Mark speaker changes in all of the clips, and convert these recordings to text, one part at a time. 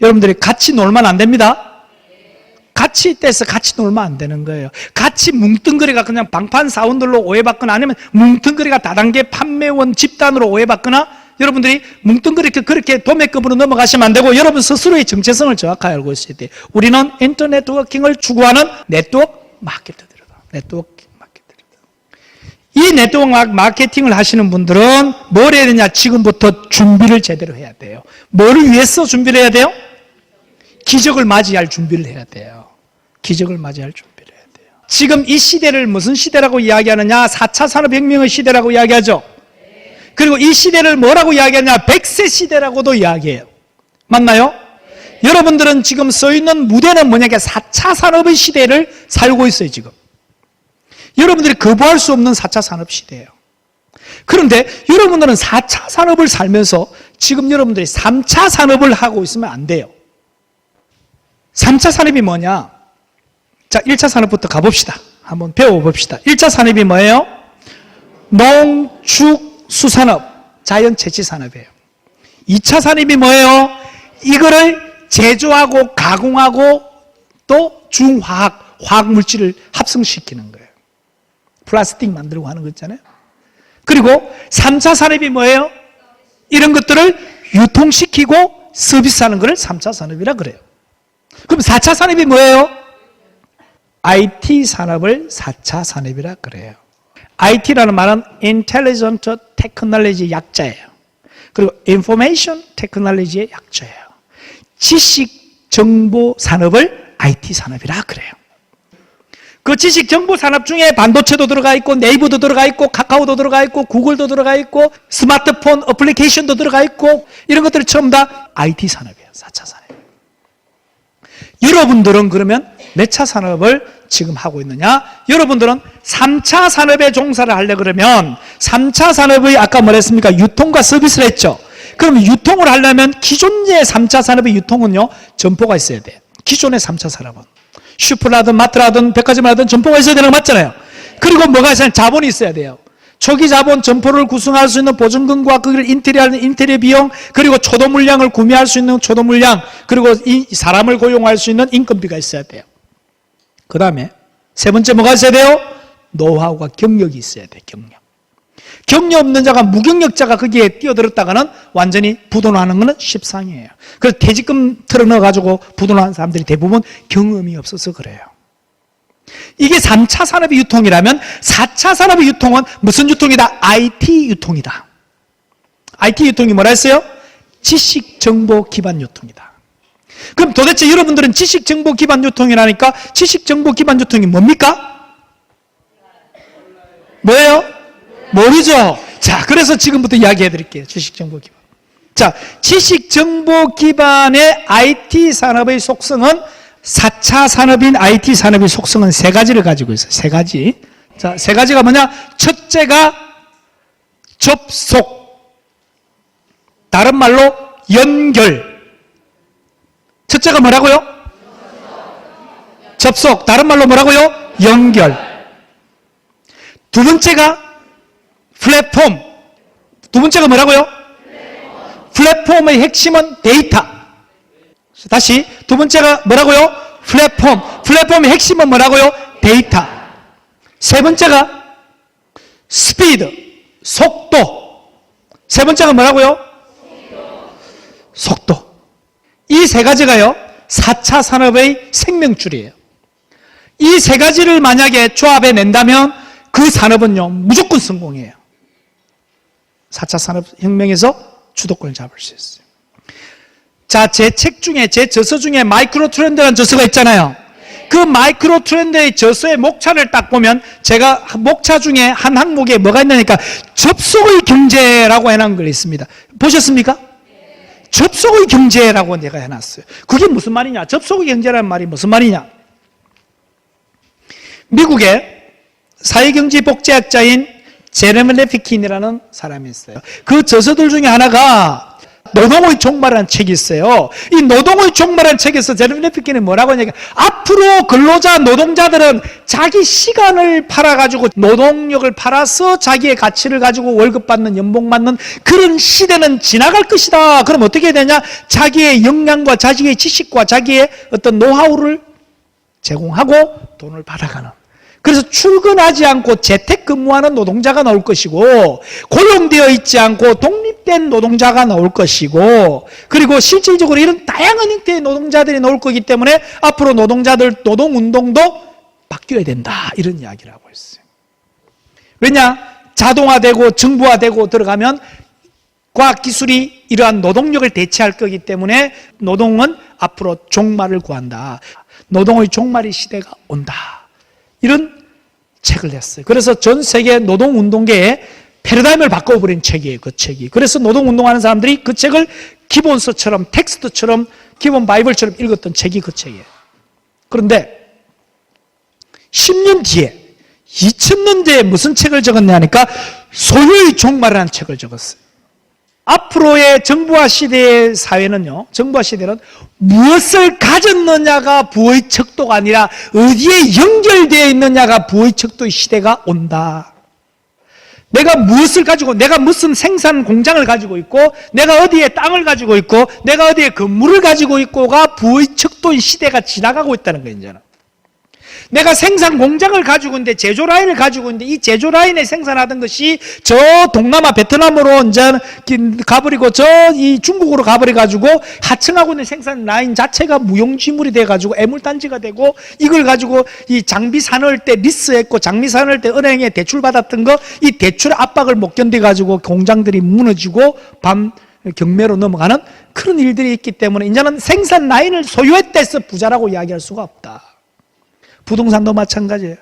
Speaker 1: 여러분들이 같이 놀면 안 됩니다. 같이 떼서 같이 놀면 안 되는 거예요. 같이 뭉뚱그리가 그냥 방판 사원들로 오해받거나 아니면 뭉뚱그리가 다단계 판매원 집단으로 오해받거나 여러분들이 뭉뚱그리 그렇게 도매급으로 넘어가시면 안 되고 여러분 스스로의 정체성을 정확하게 알고 있어야 돼요. 우리는 인터넷 워킹을 추구하는 네트워크 마케터들이다. 네트워크 마케터들이다. 이 네트워크 마케팅을 하시는 분들은 뭘 해야 되냐? 지금부터 준비를 제대로 해야 돼요. 뭐를 위해서 준비를 해야 돼요? 기적을 맞이할 준비를 해야 돼요. 기적을 맞이할 준비를 해야 돼요. 지금 이 시대를 무슨 시대라고 이야기하느냐? 4차 산업혁명의 시대라고 이야기하죠. 그리고 이 시대를 뭐라고 이야기하냐? 100세 시대라고도 이야기해요. 맞나요? 여러분들은 지금 서 있는 무대는 뭐냐면 4차 산업의 시대를 살고 있어요. 지금 여러분들이 거부할 수 없는 4차 산업 시대예요. 그런데 여러분들은 4차 산업을 살면서 지금 여러분들이 3차 산업을 하고 있으면 안 돼요. 3차 산업이 뭐냐? 자, 1차 산업부터 가봅시다. 한번 배워봅시다. 1차 산업이 뭐예요? 농축수산업, 자연채취산업이에요. 2차 산업이 뭐예요? 이거를 제조하고 가공하고 또 중화학, 화학물질을 합성시키는 거예요. 플라스틱 만들고 하는 거 있잖아요. 그리고 3차 산업이 뭐예요? 이런 것들을 유통시키고 서비스하는 것을 3차 산업이라 그래요. 그럼 4차 산업이 뭐예요? IT 산업을 4차 산업이라 그래요. IT라는 말은 Intelligent Technology 약자예요. 그리고 Information Technology의 약자예요. 지식 정보 산업을 IT 산업이라 그래요. 그 지식 정보 산업 중에 반도체도 들어가 있고 네이버도 들어가 있고 카카오도 들어가 있고 구글도 들어가 있고 스마트폰 어플리케이션도 들어가 있고 이런 것들이 전부 다 IT 산업이에요. 4차 산업. 여러분들은 그러면 몇 차 산업을 지금 하고 있느냐? 여러분들은 3차 산업에 종사를 하려고 그러면 3차 산업의 아까 뭐랬습니까? 유통과 서비스를 했죠. 그럼 유통을 하려면 기존의 3차 산업의 유통은요, 점포가 있어야 돼요. 기존의 3차 산업은. 슈퍼라든 마트라든 백화점이라든 점포가 있어야 되는 거 맞잖아요. 그리고 뭐가 있어야 돼요? 자본이 있어야 돼요. 초기 자본 점포를 구성할 수 있는 보증금과 그걸 인테리어하는 인테리어 비용, 그리고 초도 물량을 구매할 수 있는 초도 물량, 그리고 이 사람을 고용할 수 있는 인건비가 있어야 돼요. 그 다음에 세 번째 뭐가 있어야 돼요? 노하우가 경력이 있어야 돼요. 경력 없는 자가 무경력자가 거기에 뛰어들었다가는 완전히 부도나는 것은 십상이에요. 그래서 퇴직금 털어넣어가지고 부도나는 사람들이 대부분 경험이 없어서 그래요. 이게 3차 산업의 유통이라면 4차 산업의 유통은 무슨 유통이다? IT 유통이다. IT 유통이 뭐라 했어요? 지식 정보 기반 유통이다. 그럼 도대체 여러분들은 지식 정보 기반 유통이라니까 지식 정보 기반 유통이 뭡니까? 뭐예요? 모르죠? 자, 그래서 지금부터 이야기해 드릴게요. 지식 정보 기반. 자, 지식 정보 기반의 IT 산업의 속성은 4차 산업인 IT 산업의 속성은 세 가지를 가지고 있어요. 세 가지. 자, 세 가지가 뭐냐? 첫째가 접속. 다른 말로 연결. 첫째가 뭐라고요? 접속. 다른 말로 뭐라고요? 연결. 두 번째가 플랫폼. 두 번째가 뭐라고요? 플랫폼의 핵심은 데이터. 다시 두 번째가 뭐라고요? 플랫폼. 플랫폼의 핵심은 뭐라고요? 데이터. 세 번째가 스피드, 속도. 세 번째가 뭐라고요? 속도. 이 세 가지가요 4차 산업의 생명줄이에요. 이 세 가지를 만약에 조합해 낸다면 그 산업은요 무조건 성공이에요. 4차 산업혁명에서 주도권을 잡을 수 있어요. 자, 제 책 중에, 제 저서 중에 마이크로 트렌드라는 저서가 있잖아요. 그 마이크로 트렌드의 저서의 목차를 딱 보면 제가 목차 중에 한 항목에 뭐가 있냐니까 접속의 경제라고 해놓은 걸 있습니다. 보셨습니까? 접속의 경제라고 내가 해놨어요. 그게 무슨 말이냐? 접속의 경제라는 말이 무슨 말이냐? 미국의 사회경제복지학자인 제레미 레피킨이라는 사람이 있어요. 그 저서들 중에 하나가 노동의 종말이라는 책이 있어요. 이 노동의 종말이라는 책에서 제레미 레피킨이 뭐라고 하냐면 앞으로 근로자, 노동자들은 자기 시간을 팔아가지고 노동력을 팔아서 자기의 가치를 가지고 월급 받는, 연봉 받는 그런 시대는 지나갈 것이다. 그럼 어떻게 해야 되냐? 자기의 역량과 자기의 지식과 자기의 어떤 노하우를 제공하고 돈을 받아가는. 그래서 출근하지 않고 재택근무하는 노동자가 나올 것이고, 고용되어 있지 않고 독립된 노동자가 나올 것이고, 그리고 실질적으로 이런 다양한 형태의 노동자들이 나올 거기 때문에 앞으로 노동자들 노동운동도 바뀌어야 된다, 이런 이야기를 하고 있어요. 왜냐? 자동화되고 정부화되고 들어가면 과학기술이 이러한 노동력을 대체할 거기 때문에 노동은 앞으로 종말을 구한다. 노동의 종말의 시대가 온다. 이런 책을 냈어요. 그래서 전 세계 노동운동계의 패러다임을 바꿔버린 책이에요, 그 책이. 그래서 노동운동하는 사람들이 그 책을 기본서처럼, 텍스트처럼, 기본 바이블처럼 읽었던 책이 그 책이에요. 그런데 10년 뒤에, 2000년대에 무슨 책을 적었냐 하니까 소유의 종말이라는 책을 적었어요. 앞으로의 정부화 시대의 사회는요, 정부화 시대는 무엇을 가졌느냐가 부의 척도가 아니라 어디에 연결되어 있느냐가 부의 척도의 시대가 온다. 내가 무엇을 가지고, 내가 무슨 생산 공장을 가지고 있고, 내가 어디에 땅을 가지고 있고, 내가 어디에 건물을 가지고 있고가 부의 척도의 시대가 지나가고 있다는 거예요, 이제는. 내가 생산 공장을 가지고 있는데, 제조 라인을 가지고 있는데, 이 제조 라인에 생산하던 것이 저 동남아 베트남으로 이제 가버리고, 이 중국으로 가버려가지고, 하청하고 있는 생산 라인 자체가 무용지물이 돼가지고, 애물단지가 되고, 이걸 가지고 이 장비 사놓을 때 리스했고, 장비 사놓을 때 은행에 대출 받았던 거, 이 대출 압박을 못 견뎌가지고 공장들이 무너지고, 경매로 넘어가는 그런 일들이 있기 때문에, 이제는 생산 라인을 소유했다 해서 부자라고 이야기할 수가 없다. 부동산도 마찬가지예요.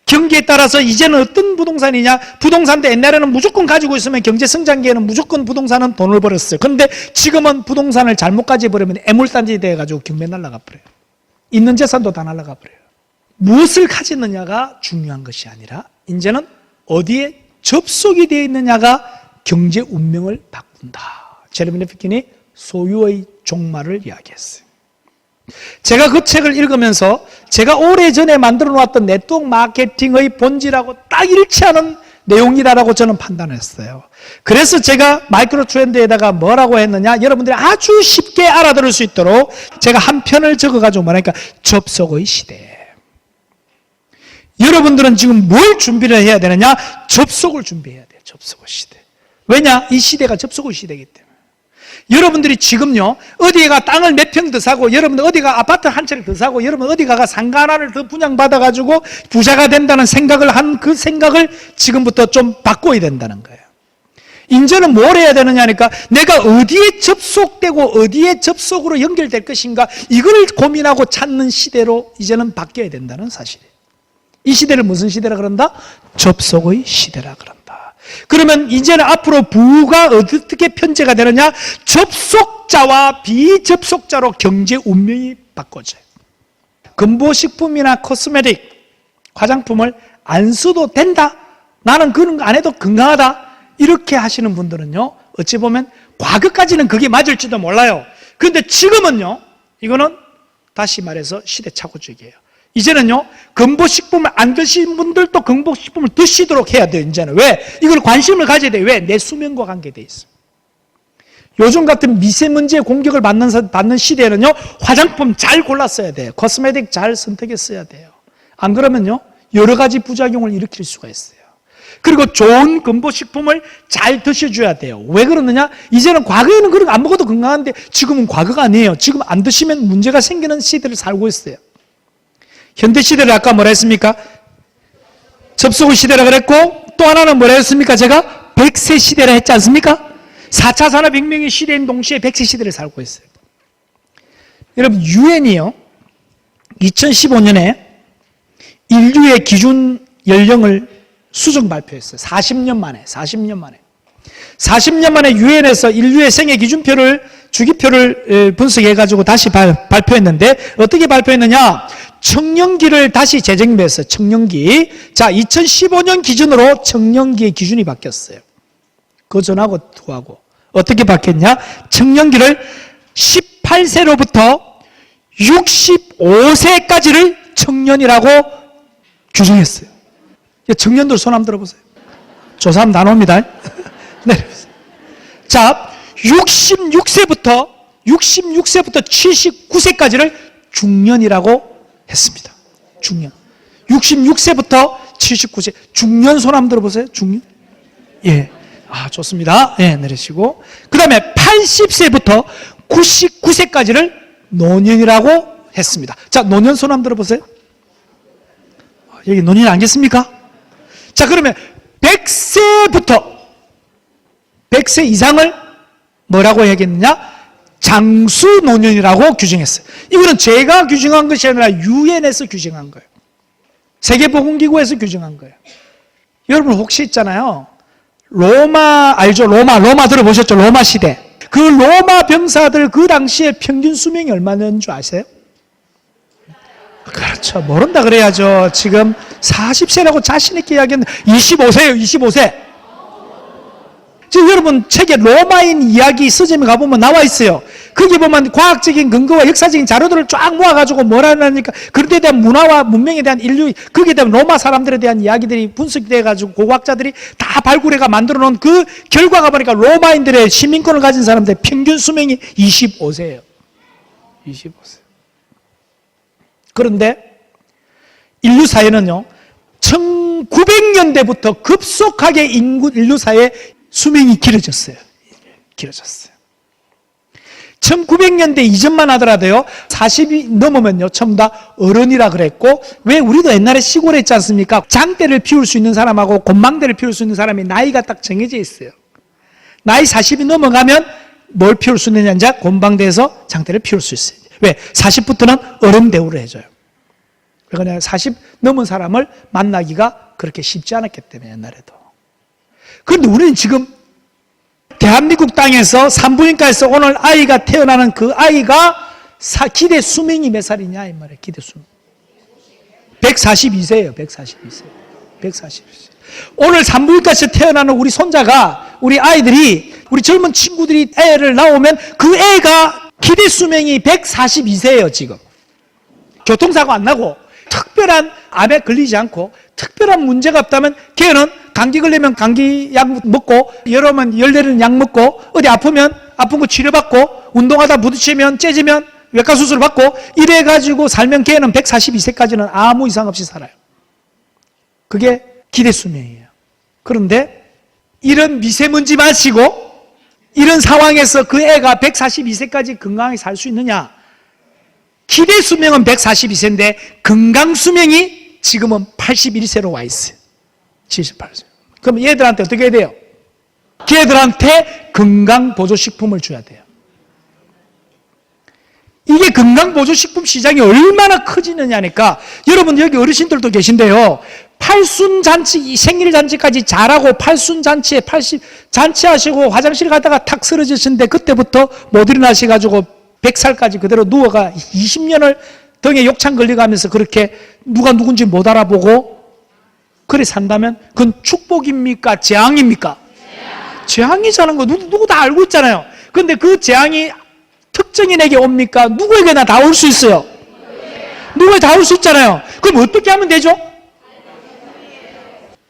Speaker 1: 경기에 따라서 이제는 어떤 부동산이냐? 부동산도 옛날에는 무조건 가지고 있으면 경제 성장기에는 무조건 부동산은 돈을 벌었어요. 그런데 지금은 부동산을 잘못 가져버리면 애물단지 돼가지고 경매 날아가 버려요. 있는 재산도 다 날아가 버려요. 무엇을 가졌느냐가 중요한 것이 아니라 이제는 어디에 접속이 되어 있느냐가 경제 운명을 바꾼다. 제레미 레피킨이 소유의 종말을 이야기했어요. 제가 그 책을 읽으면서 제가 오래전에 만들어 놓았던 네트워크 마케팅의 본질하고 딱 일치하는 내용이다라고 저는 판단했어요. 그래서 제가 마이크로 트렌드에다가 뭐라고 했느냐, 여러분들이 아주 쉽게 알아들을 수 있도록 제가 한 편을 적어가지고 뭐라니까, 접속의 시대. 여러분들은 지금 뭘 준비를 해야 되느냐? 접속을 준비해야 돼요. 접속의 시대. 왜냐? 이 시대가 접속의 시대이기 때문에. 여러분들이 지금요, 어디가 땅을 몇 평 더 사고, 여러분들 어디가 아파트 한 채를 더 사고, 여러분 어디가가 상가 하나를 더 분양받아가지고 부자가 된다는 생각을 한 그 생각을 지금부터 좀 바꿔야 된다는 거예요. 이제는 뭘 해야 되느냐 하니까 내가 어디에 접속되고 어디에 접속으로 연결될 것인가, 이걸 고민하고 찾는 시대로 이제는 바뀌어야 된다는 사실이에요. 이 시대를 무슨 시대라 그런다? 접속의 시대라 그런다. 그러면 이제는 앞으로 부가 어떻게 편제가 되느냐? 접속자와 비접속자로 경제 운명이 바꿔져요. 건보식품이나 코스메틱, 화장품을 안 써도 된다? 나는 그런 거 안 해도 건강하다? 이렇게 하시는 분들은요, 어찌 보면 과거까지는 그게 맞을지도 몰라요. 그런데 지금은요, 이거는 다시 말해서 시대착오적이에요. 이제는요, 건보식품을 안 드신 분들도 건보식품을 드시도록 해야 돼요, 이제는. 왜? 이걸 관심을 가져야 돼요. 왜? 내 수명과 관계되어 있어요. 요즘 같은 미세먼지의 공격을 받는 시대에는요, 화장품 잘 골랐어야 돼요. 코스메틱 잘 선택했어야 돼요. 안 그러면요, 여러 가지 부작용을 일으킬 수가 있어요. 그리고 좋은 건보식품을 잘 드셔줘야 돼요. 왜 그러느냐? 이제는 과거에는 그런 거 안 먹어도 건강한데 지금은 과거가 아니에요. 지금 안 드시면 문제가 생기는 시대를 살고 있어요. 현대시대를 아까 뭐라 했습니까? 접속의 시대라 그랬고, 또 하나는 뭐라 했습니까? 제가 100세 시대라 했지 않습니까? 4차 산업혁명의 시대인 동시에 100세 시대를 살고 있어요. 여러분, 유엔이요, 2015년에 인류의 기준 연령을 수정 발표했어요. 40년 만에. 40년 만에 유엔에서 인류의 생애 기준표를, 주기표를 분석해가지고 다시 발표했는데, 어떻게 발표했느냐? 청년기를 다시 재정비했어요. 청년기. 자, 2015년 기준으로 청년기의 기준이 바뀌었어요. 그 전하고 후하고. 어떻게 바뀌었냐? 청년기를 18세로부터 65세까지를 청년이라고 규정했어요. 청년들 손 한번 들어보세요. 조사하면 다 나옵니다. 네. 자, 66세부터 79세까지를 중년이라고 했습니다. 중년. 66세부터 79세. 중년 손 한번 들어보세요. 중년. 예. 아, 좋습니다. 예, 내리시고. 그 다음에 80세부터 99세까지를 노년이라고 했습니다. 자, 노년 손 한번 들어보세요. 여기 노년이 아니겠습니까? 자, 그러면 100세부터 100세 이상을 뭐라고 해야겠느냐? 장수노년이라고 규정했어요. 이거는 제가 규정한 것이 아니라 유엔에서 규정한 거예요. 세계보건기구에서 규정한 거예요. 여러분 혹시 있잖아요. 로마 알죠? 로마 들어보셨죠? 로마 시대. 그 로마 병사들 그 당시에 평균 수명이 얼마였는 줄 아세요? 그렇죠. 모른다 그래야죠. 지금 40세라고 자신있게 이야기했는데 25세예요. 25세. 지금 여러분 책에 로마인 이야기 서점에 가보면 나와 있어요. 거기 보면 과학적인 근거와 역사적인 자료들을 쫙 모아가지고 뭐라니까 그런 데 대한 문화와 문명에 대한 인류, 거기에 대한 로마 사람들에 대한 이야기들이 분석돼가지고 고고학자들이 다 발굴해가 만들어 놓은 그 결과가 보니까 로마인들의 시민권을 가진 사람들의 평균 수명이 25세예요. 25세. 그런데 인류 사회는요, 1900년대부터 급속하게 인류 사회 수명이 길어졌어요. 1900년대 이전만 하더라도요, 40이 넘으면요, 전부 다 어른이라 그랬고, 왜 우리도 옛날에 시골에 있지 않습니까? 장대를 피울 수 있는 사람하고 곤망대를 피울 수 있는 사람이 나이가 딱 정해져 있어요. 나이 40이 넘어가면 뭘 피울 수 있느냐, 이제 곤방대에서 장대를 피울 수 있어요. 왜? 40부터는 어른 대우를 해줘요. 그러니까 40 넘은 사람을 만나기가 그렇게 쉽지 않았기 때문에, 옛날에도. 그런데 우리는 지금 대한민국 땅에서 산부인과에서 오늘 아이가 태어나는 그 아이가 기대 수명이 몇 살이냐 이 말이에요. 기대 수명 142세예요. 142세. 오늘 산부인과에서 태어나는 우리 손자가, 우리 아이들이, 우리 젊은 친구들이 애를 낳으면 그 애가 기대 수명이 142세예요. 지금 교통사고 안 나고 특별한 암에 걸리지 않고 특별한 문제가 없다면 걔는 감기 걸리면 감기 약 먹고, 열오면 열내리는 약 먹고, 어디 아프면 아픈 거 치료받고, 운동하다 부딪히면 째지면 외과 수술 받고, 이래가지고 살면 걔는 142세까지는 아무 이상 없이 살아요. 그게 기대 수명이에요. 그런데 이런 미세먼지 마시고 이런 상황에서 그 애가 142세까지 건강하게 살 수 있느냐? 기대 수명은 142세인데 건강 수명이 지금은 81세로 와 있어요. 78세. 그럼 얘들한테 어떻게 해야 돼요? 걔들한테 건강보조식품을 줘야 돼요. 이게 건강보조식품 시장이 얼마나 커지느냐니까, 여러분 여기 어르신들도 계신데요, 팔순잔치, 생일잔치까지 잘하고 팔순잔치에 80 잔치하시고 화장실 가다가 탁 쓰러지시는데 그때부터 못 일어나셔가지고 100살까지 그대로 누워가 20년을 등에 욕창 걸려가면서 그렇게 누가 누군지 못 알아보고 그래 산다면 그건 축복입니까? 재앙입니까? 재앙이라는 거 누구 다 알고 있잖아요. 그런데 그 재앙이 특정인에게 옵니까? 누구에게나 다 올 수 있어요. 누구에 다 올 수 있잖아요. 그럼 어떻게 하면 되죠?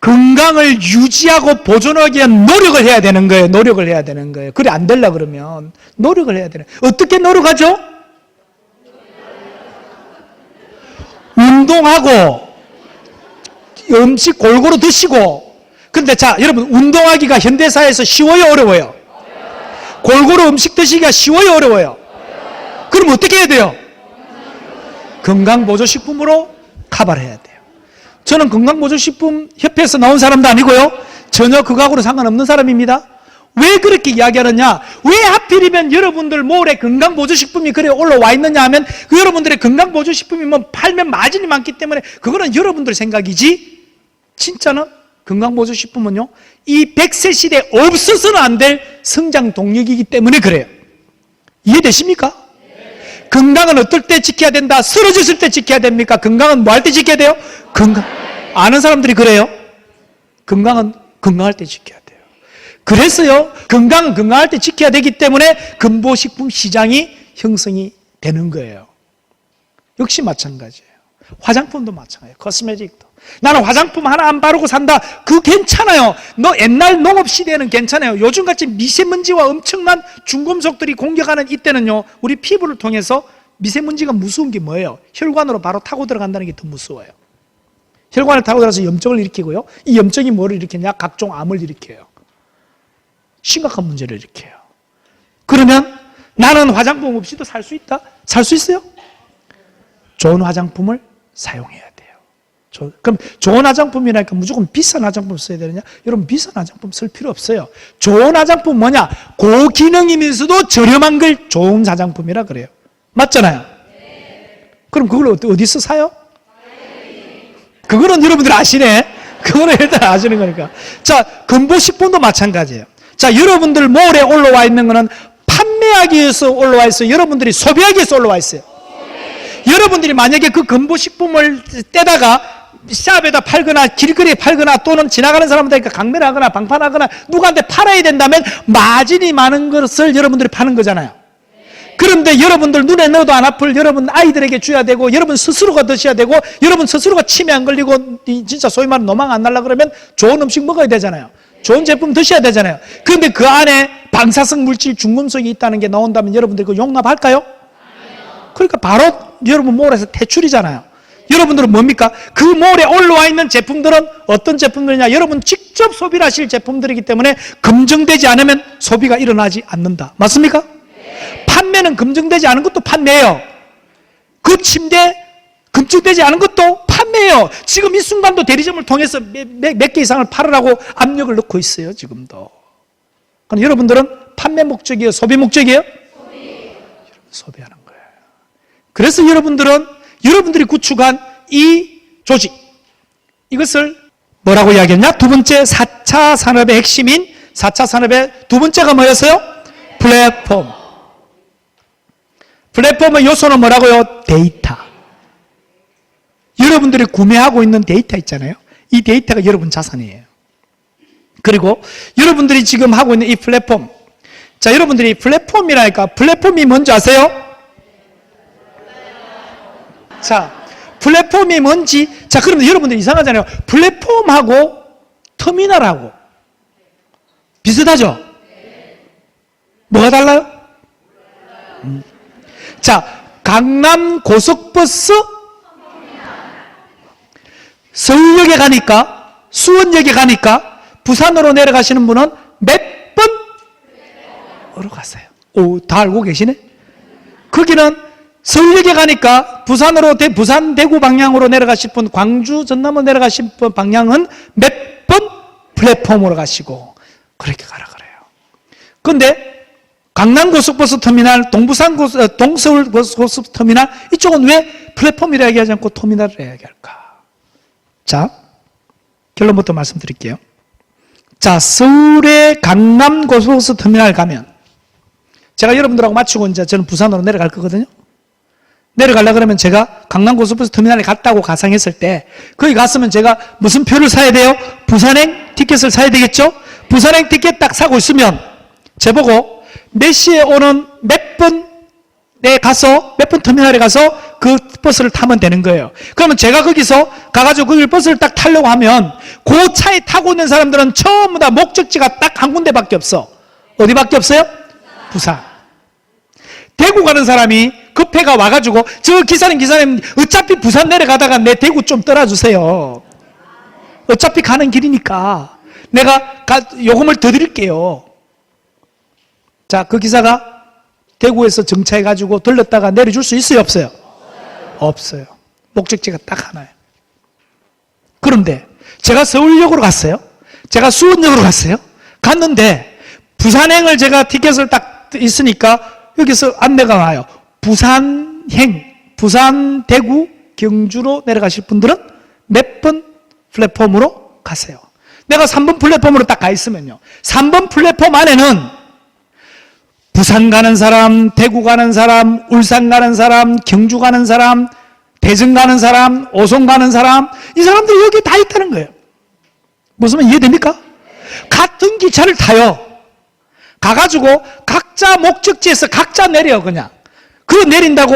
Speaker 1: 건강을 유지하고 보존하기 위한 노력을 해야 되는 거예요. 노력을 해야 되는 거예요. 그래 안 되려 그러면 노력을 해야 되는 거예요. 어떻게 노력하죠? 운동하고 음식 골고루 드시고. 근데 자, 여러분 운동하기가 현대사회에서 쉬워요, 어려워요? 골고루 음식 드시기가 쉬워요, 어려워요? 그럼 어떻게 해야 돼요? 건강보조식품으로 커버를 해야 돼요. 저는 건강보조식품 협회에서 나온 사람도 아니고요, 전혀 그거하고는 상관없는 사람입니다. 왜 그렇게 이야기하느냐? 왜 하필이면 여러분들 몰에 건강보조식품이 그래 올라와 있느냐 하면, 그 여러분들의 건강보조식품이 뭐 팔면 마진이 많기 때문에 그거는 여러분들 생각이지, 진짜는 건강보조식품은요, 이 100세 시대에 없어서는 안 될 성장 동력이기 때문에 그래요. 이해되십니까? 네. 건강은 어떨 때 지켜야 된다? 쓰러졌을 때 지켜야 됩니까? 건강은 뭐 할 때 지켜야 돼요? 건강. 아는 사람들이 그래요. 건강은 건강할 때 지켜야 돼요. 그래서요, 건강할 때 지켜야 되기 때문에 건보식품 시장이 형성이 되는 거예요. 역시 마찬가지예요. 화장품도 마찬가지예요. 코스메틱도. 나는 화장품 하나 안 바르고 산다. 그거 괜찮아요. 옛날 농업시대에는 괜찮아요. 요즘같이 미세먼지와 엄청난 중금속들이 공격하는 이때는요, 우리 피부를 통해서 미세먼지가 무서운 게 뭐예요? 혈관으로 바로 타고 들어간다는 게 더 무서워요. 혈관을 타고 들어가서 염증을 일으키고요. 이 염증이 뭐를 일으키냐? 각종 암을 일으켜요. 심각한 문제를 일으켜요. 그러면 나는 화장품 없이도 살 수 있다? 살 수 있어요? 좋은 화장품을 사용해야 돼요. 그럼 좋은 화장품이라니까 무조건 비싼 화장품 써야 되느냐? 여러분, 비싼 화장품 쓸 필요 없어요. 좋은 화장품 뭐냐? 고기능이면서도 저렴한 걸 좋은 화장품이라 그래요. 맞잖아요? 그럼 그걸 어디서 사요? 그거는 여러분들 아시네. 그거는 일단 아시는 거니까. 자, 건보식품도 마찬가지예요. 자, 여러분들 몰에 올라와 있는 거는 판매하기 위해서 올라와 있어요. 여러분들이 소비하기 위해서 올라와 있어요. 여러분들이 만약에 그 건보식품을 떼다가 샵에다 팔거나 길거리에 팔거나 또는 지나가는 사람들에게 강매하거나 방판하거나 누구한테 팔아야 된다면 마진이 많은 것을 여러분들이 파는 거잖아요. 그런데 여러분들 눈에 넣어도 안 아플 여러분 아이들에게 줘야 되고, 여러분 스스로가 드셔야 되고, 여러분 스스로가 치매 안 걸리고 진짜 소위 말하는 노망 안 날라 그러면 좋은 음식 먹어야 되잖아요. 좋은 제품 드셔야 되잖아요. 그런데 그 안에 방사성 물질 중금속이 있다는 게 나온다면 여러분들 그거 용납할까요? 그러니까 바로 여러분 몰에서 퇴출이잖아요. 여러분들은 뭡니까? 그 몰에 올라와 있는 제품들은 어떤 제품들이냐? 여러분 직접 소비를 하실 제품들이기 때문에 검증되지 않으면 소비가 일어나지 않는다. 맞습니까? 판매는 검증되지 않은 것도 판매예요. 그 침대 검증되지 않은 것도 판매예요. 지금 이 순간도 대리점을 통해서 몇 개 이상을 팔으라고 압력을 넣고 있어요. 지금도. 그럼 여러분들은 판매 목적이에요? 소비 목적이에요? 소비하는 거예요. 그래서 여러분들이 구축한 이 조직, 이것을 뭐라고 이야기했냐? 두 번째 4차 산업의 핵심인 4차 산업의 두 번째가 뭐였어요? 플랫폼. 플랫폼의 요소는 뭐라고요? 데이터. 여러분들이 구매하고 있는 데이터 있잖아요. 이 데이터가 여러분 자산이에요. 그리고 여러분들이 지금 하고 있는 이 플랫폼. 자, 여러분들이 플랫폼이라니까 플랫폼이 뭔지 아세요? 자, 플랫폼이 뭔지. 자, 그러면 여러분들 이상하잖아요. 플랫폼하고 터미널하고 비슷하죠? 뭐가 달라요? 자, 강남 고속버스 서울역에 가니까, 수원역에 가니까 부산으로 내려가시는 분은 몇 번으로 갔어요. 오, 다 알고 계시네? 거기는 서울역에 가니까 부산 대구 방향으로 내려가실 분, 광주 전남으로 내려가실 분 방향은 몇 번 플랫폼으로 가시고 그렇게 가라 그래요. 그런데 강남 고속버스 터미널, 동서울 고속버스 터미널, 이쪽은 왜 플랫폼이라 얘기하지 않고 터미널을 얘기할까? 자, 결론부터 말씀드릴게요. 자, 서울의 강남 고속버스 터미널 가면, 제가 여러분들하고 마치고 이제 저는 부산으로 내려갈 거거든요. 내려가려고 그러면 제가 강남 고속버스 터미널에 갔다고 가상했을 때, 거기 갔으면 제가 무슨 표를 사야 돼요? 부산행 티켓을 사야 되겠죠? 부산행 티켓 딱 사고 있으면, 제보고, 몇 시에 오는 몇 번에 가서, 몇 번 터미널에 가서 그 버스를 타면 되는 거예요. 그러면 제가 거기서 가가지고 그 버스를 딱 타려고 하면 그 차에 타고 있는 사람들은 전부 다 목적지가 딱 한 군데밖에 없어. 어디밖에 없어요? 부산. 대구 가는 사람이 급해가 와가지고 저 기사님 어차피 부산 내려가다가 내 대구 좀 떠나주세요. 어차피 가는 길이니까 내가 요금을 더 드릴게요. 자, 그 기사가 대구에서 정차해가지고 들렀다가 내려줄 수 있어요? 없어요? 없어요. 목적지가 딱 하나예요. 그런데 제가 서울역으로 갔어요. 제가 수원역으로 갔어요. 갔는데 부산행을 제가 티켓을 딱 있으니까 여기서 안내가 와요. 부산행, 부산, 대구, 경주로 내려가실 분들은 몇 번 플랫폼으로 가세요. 내가 3번 플랫폼으로 딱 가 있으면요, 3번 플랫폼 안에는 부산 가는 사람, 대구 가는 사람, 울산 가는 사람, 경주 가는 사람, 대전 가는 사람, 오송 가는 사람, 이 사람들이 여기 다 있다는 거예요. 무슨 말 이해됩니까? 같은 기차를 타요. 가가지고 각자 목적지에서 각자 내려 그냥. 그거 내린다고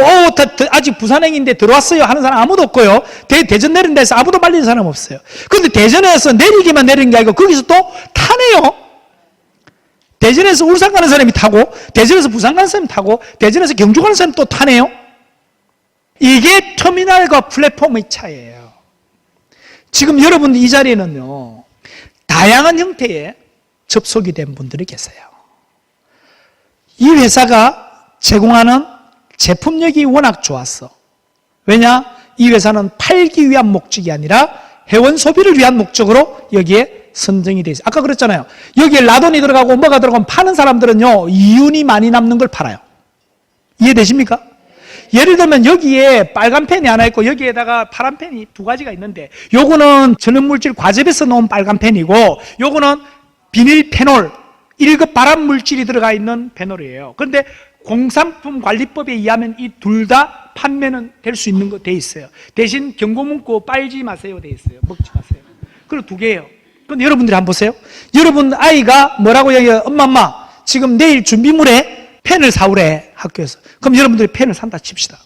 Speaker 1: 아직 부산행인데 들어왔어요 하는 사람 아무도 없고요. 대전 내린다 해서 아무도 말리는 사람 없어요. 그런데 대전에서 내리기만 내리는 게 아니고 거기서 또 타네요. 대전에서 울산 가는 사람이 타고 대전에서 부산 가는 사람이 타고 대전에서 경주 가는 사람이 또 타네요. 이게 터미널과 플랫폼의 차이예요. 지금 여러분 이 자리에는요, 다양한 형태의 접속이 된 분들이 계세요. 이 회사가 제공하는 제품력이 워낙 좋았어. 왜냐? 이 회사는 팔기 위한 목적이 아니라 회원 소비를 위한 목적으로 여기에 선정이 되어 있어요. 아까 그랬잖아요. 여기에 라돈이 들어가고 뭐가 들어가면 파는 사람들은요, 이윤이 많이 남는 걸 팔아요. 이해되십니까? 예를 들면 여기에 빨간 펜이 하나 있고 여기에다가 파란 펜이 두 가지가 있는데 요거는 전염물질 과즙에서 넣은 빨간 펜이고 요거는 비닐 페놀 1급 발암물질이 들어가 있는 페놀이에요. 그런데 공산품 관리법에 의하면 이 둘 다 판매는 될 수 있는 거 돼 있어요. 대신 경고문구 빨지 마세요 돼 있어요. 먹지 마세요. 그리고 두 개예요. 그런데 여러분들이 한번 보세요. 여러분 아이가 뭐라고 얘기해요? 엄마 지금 내일 준비물에 펜을 사오래 학교에서. 그럼 여러분들이 펜을 산다 칩시다.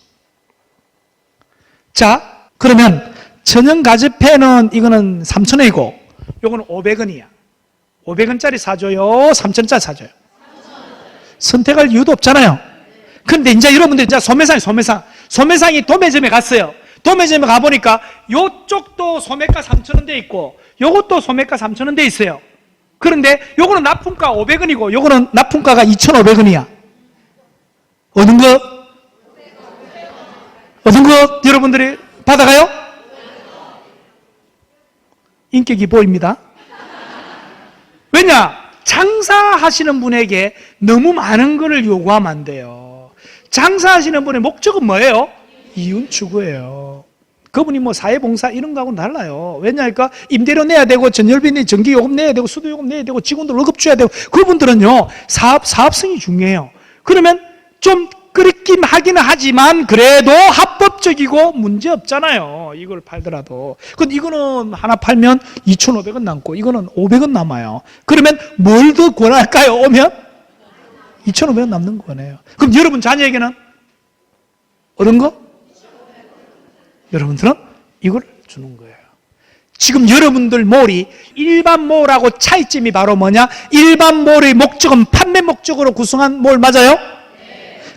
Speaker 1: 자 그러면 천연가즙 펜은 이거는 3,000원이고 요거는 500원이야. 500원짜리 사줘요? 3,000원짜리 사줘요? 선택할 이유도 없잖아요. 근데 이제 여러분들 이제 소매상이 도매점에 갔어요. 도매점에 가보니까 요쪽도 소매가 3,000원 돼 있고 요것도 소매가 3,000원 돼 있어요. 그런데 요거는 납품가 500원이고 요거는 납품가가 2,500원이야. 어느 거 여러분들이 받아가요? 인격이 보입니다. 왜냐? 장사하시는 분에게 너무 많은 것을 요구하면 안 돼요. 장사하시는 분의 목적은 뭐예요? 이윤 추구예요. 그분이 뭐 사회봉사 이런 거하고는 달라요. 왜냐니까 임대료 내야 되고 전열비 전기요금 내야 되고 수도요금 내야 되고 직원들 월급 줘야 되고 그분들은요 사업성이 중요해요. 그러면 좀 끓이긴 하기는 하지만 그래도 합법적이고 문제 없잖아요. 이걸 팔더라도. 근데 이거는 하나 팔면 2,500원 남고 이거는 500원 남아요. 그러면 뭘 더 권할까요? 오면 2,500원 남는 거네요. 그럼 여러분 자녀에게는 어떤 거? 여러분들은 이걸 주는 거예요. 지금 여러분들 몰이 일반 몰하고 차이점이 바로 뭐냐? 일반 몰의 목적은 판매 목적으로 구성한 몰 맞아요?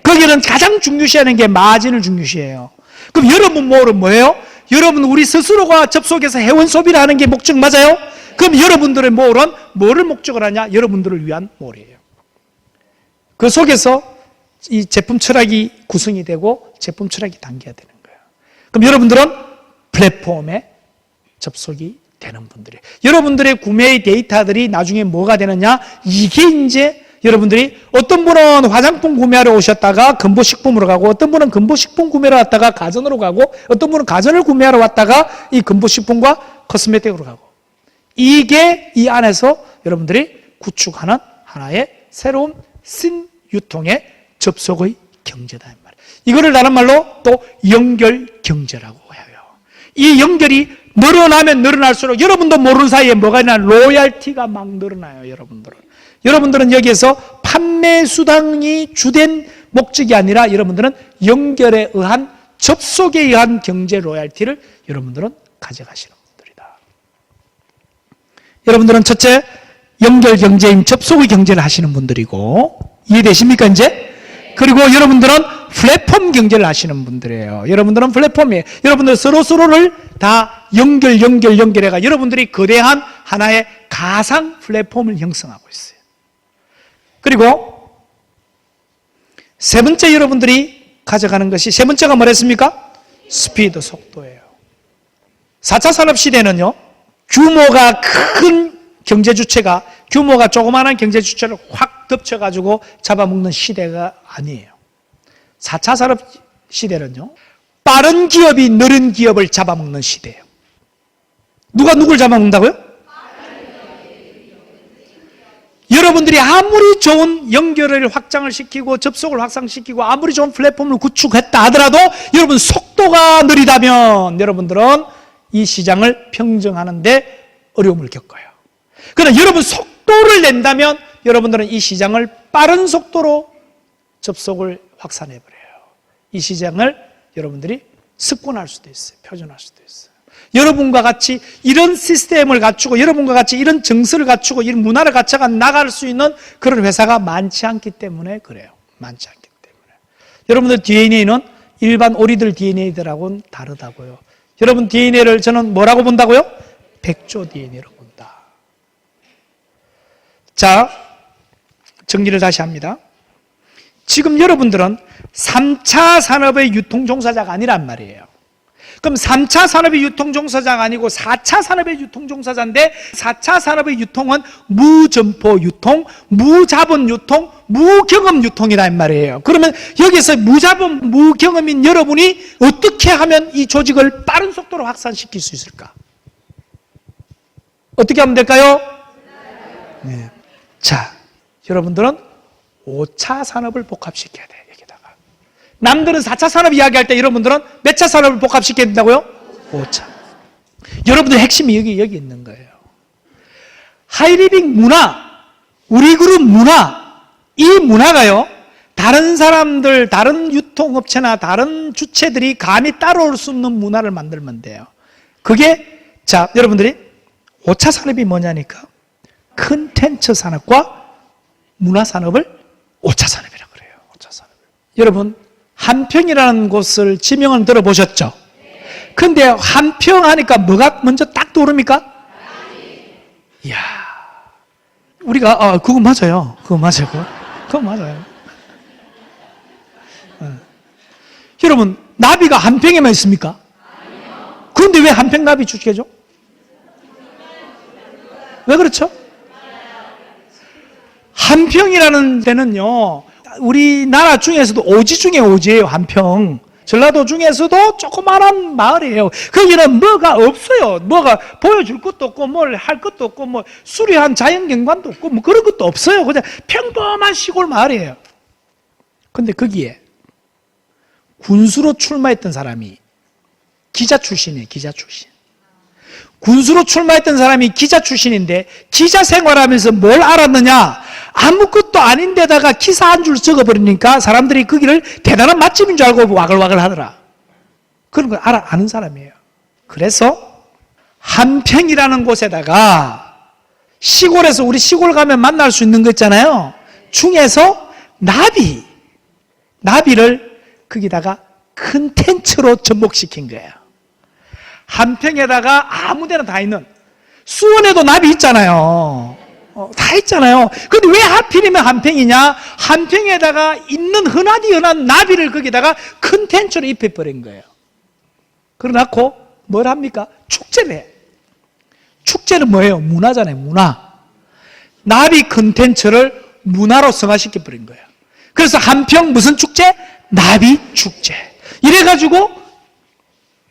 Speaker 1: 거기는 가장 중요시하는 게 마진을 중요시해요. 그럼 여러분 몰은 뭐예요? 여러분 우리 스스로가 접속해서 회원 소비를 하는 게 목적 맞아요? 그럼 여러분들의 몰은 뭐를 목적으로 하냐? 여러분들을 위한 몰이에요. 그 속에서 이 제품 철학이 구성이 되고 제품 철학이 담겨야 되는 거예요. 그럼 여러분들은 플랫폼에 접속이 되는 분들이에요. 여러분들의 구매의 데이터들이 나중에 뭐가 되느냐? 이게 이제 여러분들이 어떤 분은 화장품 구매하러 오셨다가 건보식품으로 가고 어떤 분은 건보식품 구매하러 왔다가 가전으로 가고 어떤 분은 가전을 구매하러 왔다가 이 건보식품과 코스메틱으로 가고 이게 이 안에서 여러분들이 구축하는 하나의 새로운 신유통의 접속의 경제다. 이거를 다른 말로 또 연결 경제라고 해요. 이 연결이 늘어나면 늘어날수록 여러분도 모르는 사이에 뭐가 있나 로얄티가 막 늘어나요. 여러분들은 여기에서 판매 수단이 주된 목적이 아니라 여러분들은 연결에 의한 접속에 의한 경제 로얄티를 여러분들은 가져가시는 분들이다. 여러분들은 첫째 연결 경제인 접속의 경제를 하시는 분들이고 이해되십니까 이제? 그리고 여러분들은 플랫폼 경제를 하시는 분들이에요. 여러분들은 플랫폼이에요. 여러분들 서로를 다 연결해가 여러분들이 거대한 하나의 가상 플랫폼을 형성하고 있어요. 그리고 세 번째 여러분들이 가져가는 것이 세 번째가 뭐랬습니까? 스피드, 속도예요. 4차 산업시대는요 규모가 큰 경제주체가 규모가 조그마한 경제주체를 확 덮쳐가지고 잡아먹는 시대가 아니에요. 4차 산업시대는요 빠른 기업이 느린 기업을 잡아먹는 시대예요. 누가 누굴 잡아먹는다고요? 여러분들이 아무리 좋은 연결을 확장을 시키고 접속을 확산시키고 아무리 좋은 플랫폼을 구축했다 하더라도 여러분 속도가 느리다면 여러분들은 이 시장을 평정하는데 어려움을 겪어요. 그러나 여러분 속도를 낸다면 여러분들은 이 시장을 빠른 속도로 접속을 확산해버려요. 이 시장을 여러분들이 습관할 수도 있어요. 표준할 수도 있어요. 여러분과 같이 이런 시스템을 갖추고 여러분과 같이 이런 정서를 갖추고 이런 문화를 갖춰가 나갈 수 있는 그런 회사가 많지 않기 때문에 그래요. 많지 않기 때문에. 여러분들 DNA는 일반 오리들 DNA들하고는 다르다고요. 여러분 DNA를 저는 뭐라고 본다고요? 백조 DNA로 본다. 자, 정리를 다시 합니다. 지금 여러분들은 3차 산업의 유통종사자가 아니란 말이에요. 그럼 3차 산업의 유통종사자가 아니고 4차 산업의 유통종사자인데 4차 산업의 유통은 무점포 유통, 무자본 유통, 무경험 유통이란 말이에요. 그러면 여기서 무자본, 무경험인 여러분이 어떻게 하면 이 조직을 빠른 속도로 확산시킬 수 있을까? 어떻게 하면 될까요? 네. 자, 여러분들은 5차 산업을 복합시켜야 돼요. 여기다가. 남들은 4차 산업 이야기할 때 여러분들은 몇 차 산업을 복합시켜야 된다고요? 5차. 여러분들 핵심이 여기 있는 거예요. 하이리빙 문화, 우리 그룹 문화, 이 문화가요, 다른 사람들, 다른 유통업체나 다른 주체들이 감히 따라올 수 없는 문화를 만들면 돼요. 그게, 자, 여러분들이 5차 산업이 뭐냐니까? 컨텐츠 산업과 문화 산업을 5차 산업이라고 그래요. 5차 산업. 여러분, 한평이라는 곳을 지명은 들어보셨죠? 근데 한평 하니까 뭐가 먼저 딱 떠오릅니까? 이야. 우리가, 그거 맞아요. 그거 맞아요. 그거 맞아요. 여러분, 나비가 한평에만 있습니까? 그런데 왜 한평 나비 축제죠? 왜 그렇죠? 한평이라는 데는요, 우리나라 중에서도 오지 중에 오지예요. 한평. 전라도 중에서도 조그마한 마을이에요. 거기는 뭐가 없어요. 뭐가 보여줄 것도 없고 뭘 할 것도 없고 뭐 수려한 자연경관도 없고 뭐 그런 것도 없어요. 그냥 평범한 시골 마을이에요. 근데 거기에 군수로 출마했던 사람이 기자 출신이에요. 기자 출신. 군수로 출마했던 사람이 기자 출신인데 기자 생활하면서 뭘 알았느냐? 아무것도 아닌데다가 기사 한 줄 적어버리니까 사람들이 거기를 대단한 맛집인 줄 알고 와글와글 하더라. 그런 걸 아는 사람이에요. 그래서 한평이라는 곳에다가 시골에서 우리 시골 가면 만날 수 있는 거 있잖아요. 중에서 나비를 거기다가 컨텐츠로 접목시킨 거예요. 한평에다가 아무데나 다 있는, 수원에도 나비 있잖아요. 다 있잖아요. 근데 왜 하필이면 한평이냐? 한평에다가 있는 흔하디 흔한 나비를 거기다가 컨텐츠로 입혀버린 거예요. 그러놓고 뭘 합니까? 축제를 해. 축제는 뭐예요? 문화잖아요. 문화. 나비 컨텐츠를 문화로 승화시켜버린 거예요. 그래서 한평 무슨 축제? 나비 축제. 이래가지고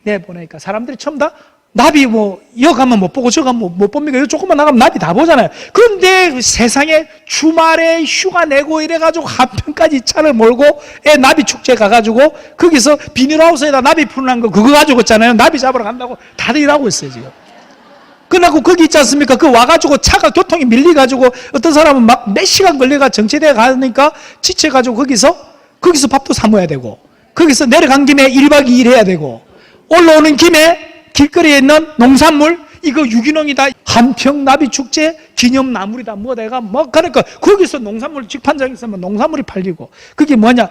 Speaker 1: 내보내니까 사람들이 처음 다 나비 여 가면 못 보고 저 가면 못 봅니까? 여기 조금만 나가면 나비 다 보잖아요. 그런데 세상에 주말에 휴가 내고 이래가지고 한평까지 차를 몰고 나비 축제 가가지고 거기서 비닐하우스에다 나비 푸는 거 그거 가지고 있잖아요. 나비 잡으러 간다고 다들 일하고 있어요 지금. 그러고 거기 있지 않습니까? 그 와가지고 차가 교통이 밀려가지고 어떤 사람은 막 몇 시간 걸려가 정체대에 가니까 지쳐가지고 거기서 밥도 사 먹어야 되고 거기서 내려간 김에 1박 2일 해야 되고 올라오는 김에 길거리에 있는 농산물 이거 유기농이다. 한평 나비 축제 기념나물이다. 뭐 내가 뭐 그러니까 거기서 농산물 직판장에 있으면 농산물이 팔리고 그게 뭐냐?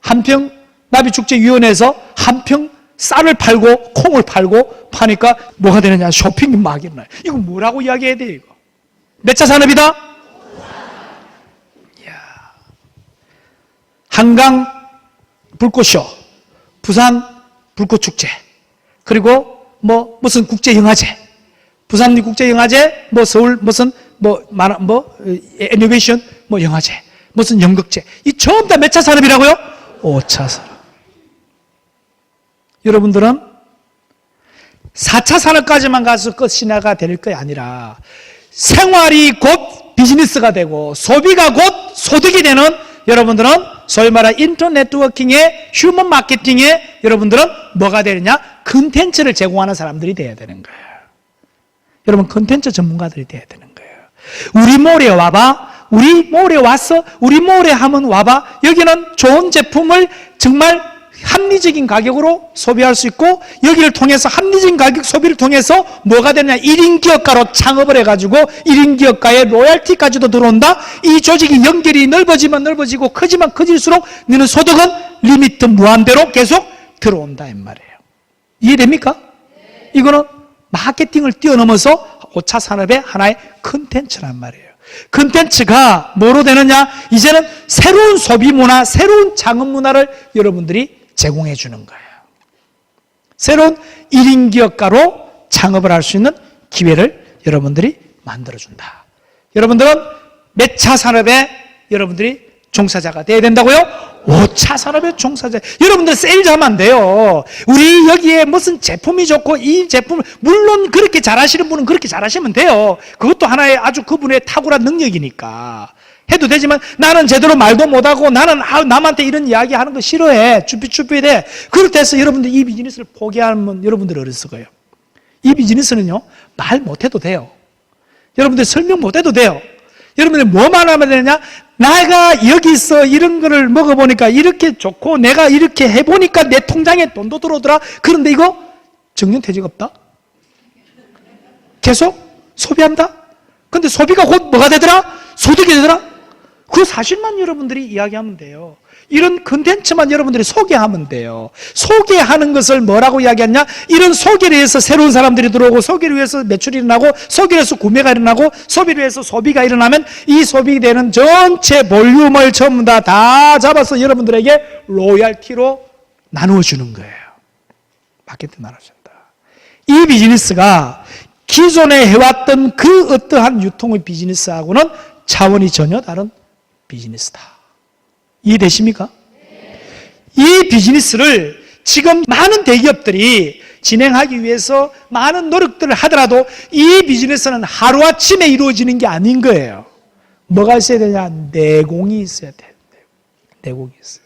Speaker 1: 한평 나비 축제 위원회에서 한평 쌀을 팔고 콩을 팔고 파니까 뭐가 되느냐? 쇼핑이 막 일어나요. 이거 뭐라고 이야기해야 돼 이거? 몇 차 산업이다? 이야. 한강 불꽃쇼, 부산 불꽃축제, 그리고 무슨 국제영화제, 부산 국제영화제, 서울 무슨 애니메이션 영화제, 무슨 연극제. 이 전부 다 몇 차 산업이라고요? 5차 산업. 여러분들은 4차 산업까지만 가서 끝이나가 될 게 아니라 생활이 곧 비즈니스가 되고 소비가 곧 소득이 되는 여러분들은 소위 말하는 인터넷 네트워킹의 휴먼 마케팅에 여러분들은 뭐가 되느냐? 컨텐츠를 제공하는 사람들이 돼야 되는 거예요. 여러분 컨텐츠 전문가들이 돼야 되는 거예요. 우리 몰에 와봐. 우리 몰에 와서 우리 몰에 하면 와봐. 여기는 좋은 제품을 정말 합리적인 가격으로 소비할 수 있고, 여기를 통해서 합리적인 가격 소비를 통해서 뭐가 되냐, 1인 기업가로 창업을 해가지고 1인 기업가의 로열티까지도 들어온다. 이 조직이 연결이 넓어지면 넓어지고 커지면 커질수록 너는 소득은 리미트 무한대로 계속 들어온다 이 말이에요. 이해됩니까? 이거는 마케팅을 뛰어넘어서 5차 산업의 하나의 컨텐츠란 말이에요. 컨텐츠가 뭐로 되느냐? 이제는 새로운 소비 문화, 새로운 창업 문화를 여러분들이 제공해 주는 거예요. 새로운 1인 기업가로 창업을 할 수 있는 기회를 여러분들이 만들어준다. 여러분들은 몇 차 산업에 여러분들이 종사자가 돼야 된다고요? 5차 산업의 종사자. 여러분들 세일즈 하면 안 돼요. 우리 여기에 무슨 제품이 좋고 이 제품을, 물론 그렇게 잘하시는 분은 그렇게 잘하시면 돼요. 그것도 하나의 아주 그분의 탁월한 능력이니까 해도 되지만, 나는 제대로 말도 못하고 나는 남한테 이런 이야기 하는 거 싫어해, 쭈삣쭈삣해, 그럴 때서 여러분들 이 비즈니스를 포기하면 여러분들 어리석어요. 이 비즈니스는요, 말 못해도 돼요. 여러분들 설명 못해도 돼요. 여러분들이 뭐만 하면 되느냐? 내가 여기서 이런 거를 먹어보니까 이렇게 좋고 내가 이렇게 해보니까 내 통장에 돈도 들어오더라. 그런데 이거 정년퇴직 없다? 계속 소비한다? 근데 소비가 곧 뭐가 되더라? 소득이 되더라? 그 사실만 여러분들이 이야기하면 돼요. 이런 컨텐츠만 여러분들이 소개하면 돼요. 소개하는 것을 뭐라고 이야기하냐? 이런 소개를 위해서 새로운 사람들이 들어오고, 소개를 위해서 매출이 일어나고, 소개를 위해서 구매가 일어나고, 소비를 위해서 소비가 일어나면 이 소비되는 전체 볼륨을 전부 다 잡아서 여러분들에게 로얄티로 나누어주는 거예요. 마케팅 나눠준다. 이 비즈니스가 기존에 해왔던 그 어떠한 유통의 비즈니스하고는 차원이 전혀 다른 비즈니스다. 이해되십니까? 이 비즈니스를 지금 많은 대기업들이 진행하기 위해서 많은 노력들을 하더라도 이 비즈니스는 하루아침에 이루어지는 게 아닌 거예요. 뭐가 있어야 되냐? 내공이 있어야 돼. 내공이 있어요.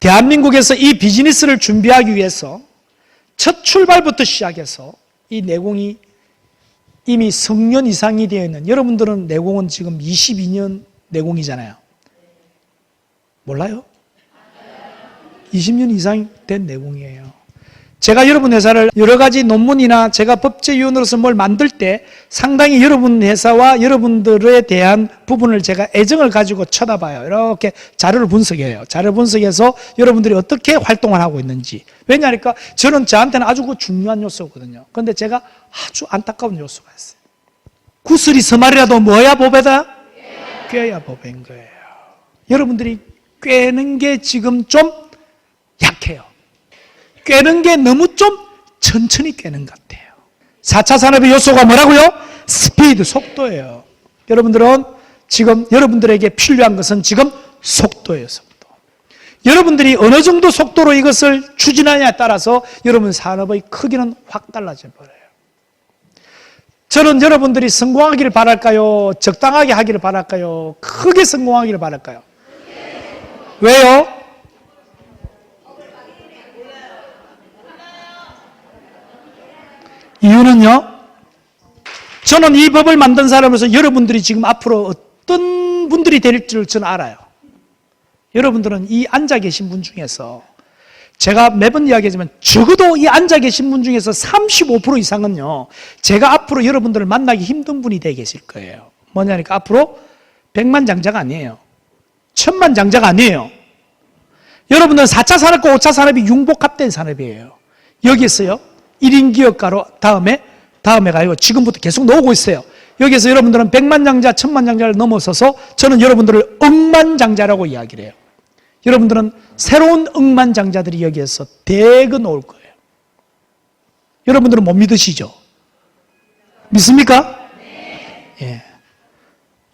Speaker 1: 대한민국에서 이 비즈니스를 준비하기 위해서 첫 출발부터 시작해서 이 내공이 이미 성년 이상이 되어 있는, 여러분들은 내공은 지금 22년 내공이잖아요. 몰라요? 20년 이상 된 내공이에요. 제가 여러분 회사를 여러 가지 논문이나 제가 법제위원으로서 뭘 만들 때 상당히 여러분 회사와 여러분들에 대한 부분을 제가 애정을 가지고 쳐다봐요. 이렇게 자료를 분석해요. 자료를 분석해서 여러분들이 어떻게 활동을 하고 있는지. 왜냐하니까 저는 저한테는 아주 중요한 요소거든요. 그런데 제가 아주 안타까운 요소가 있어요. 구슬이 서말이라도 뭐야 보배다? 꿰야 보배인 거예요. 여러분들이 꿰는 게 지금 좀 약해요. 꿰는 게 너무 좀 천천히 꿰는 것 같아요. 4차 산업의 요소가 뭐라고요? 스피드, 속도예요. 여러분들은 지금 여러분들에게 필요한 것은 지금 속도예요, 속도. 여러분들이 어느 정도 속도로 이것을 추진하냐에 따라서 여러분 산업의 크기는 확 달라져 버려요. 저는 여러분들이 성공하기를 바랄까요? 적당하게 하기를 바랄까요? 크게 성공하기를 바랄까요? 왜요? 이유는요, 저는 이 법을 만든 사람으로서 여러분들이 지금 앞으로 어떤 분들이 될 줄 저는 알아요. 여러분들은 이 앉아 계신 분 중에서, 제가 매번 이야기하지만 적어도 이 앉아 계신 분 중에서 35% 이상은요, 제가 앞으로 여러분들을 만나기 힘든 분이 되어 계실 거예요. 뭐냐니까 앞으로 100만 장자가 아니에요. 1000만 장자가 아니에요. 여러분들은 4차 산업과 5차 산업이 융복합된 산업이에요. 여기에서요, 1인 기업가로 다음에 가요. 지금부터 계속 나오고 있어요. 여기에서 여러분들은 100만 장자, 1000만 장자를 넘어서서 저는 여러분들을 억만 장자라고 이야기를 해요. 여러분들은 새로운 억만 장자들이 여기에서 대거 나올 거예요. 여러분들은 못 믿으시죠? 믿습니까? 예.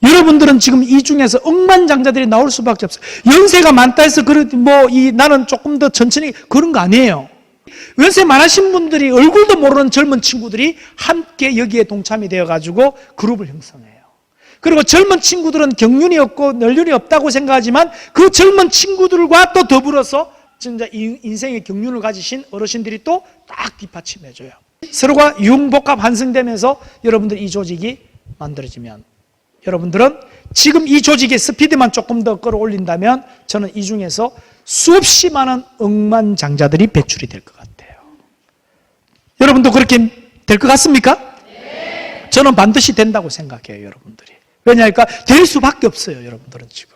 Speaker 1: 여러분들은 지금 이 중에서 억만 장자들이 나올 수밖에 없어요. 연세가 많다 해서 나는 조금 더 천천히, 그런 거 아니에요. 연세 많으신 분들이, 얼굴도 모르는 젊은 친구들이 함께 여기에 동참이 되어가지고 그룹을 형성해요. 그리고 젊은 친구들은 경륜이 없고 연륜이 없다고 생각하지만 그 젊은 친구들과 또 더불어서 진짜 인생의 경륜을 가지신 어르신들이 또 딱 뒷받침해줘요. 서로가 융복합 환승되면서 여러분들 이 조직이 만들어지면 여러분들은 지금 이 조직의 스피드만 조금 더 끌어올린다면 저는 이 중에서 수없이 많은 억만장자들이 배출이 될 것 같아요. 여러분도 그렇게 될 것 같습니까? 네. 저는 반드시 된다고 생각해요, 여러분들이. 왜냐하니까 될 수밖에 없어요, 여러분들은 지금.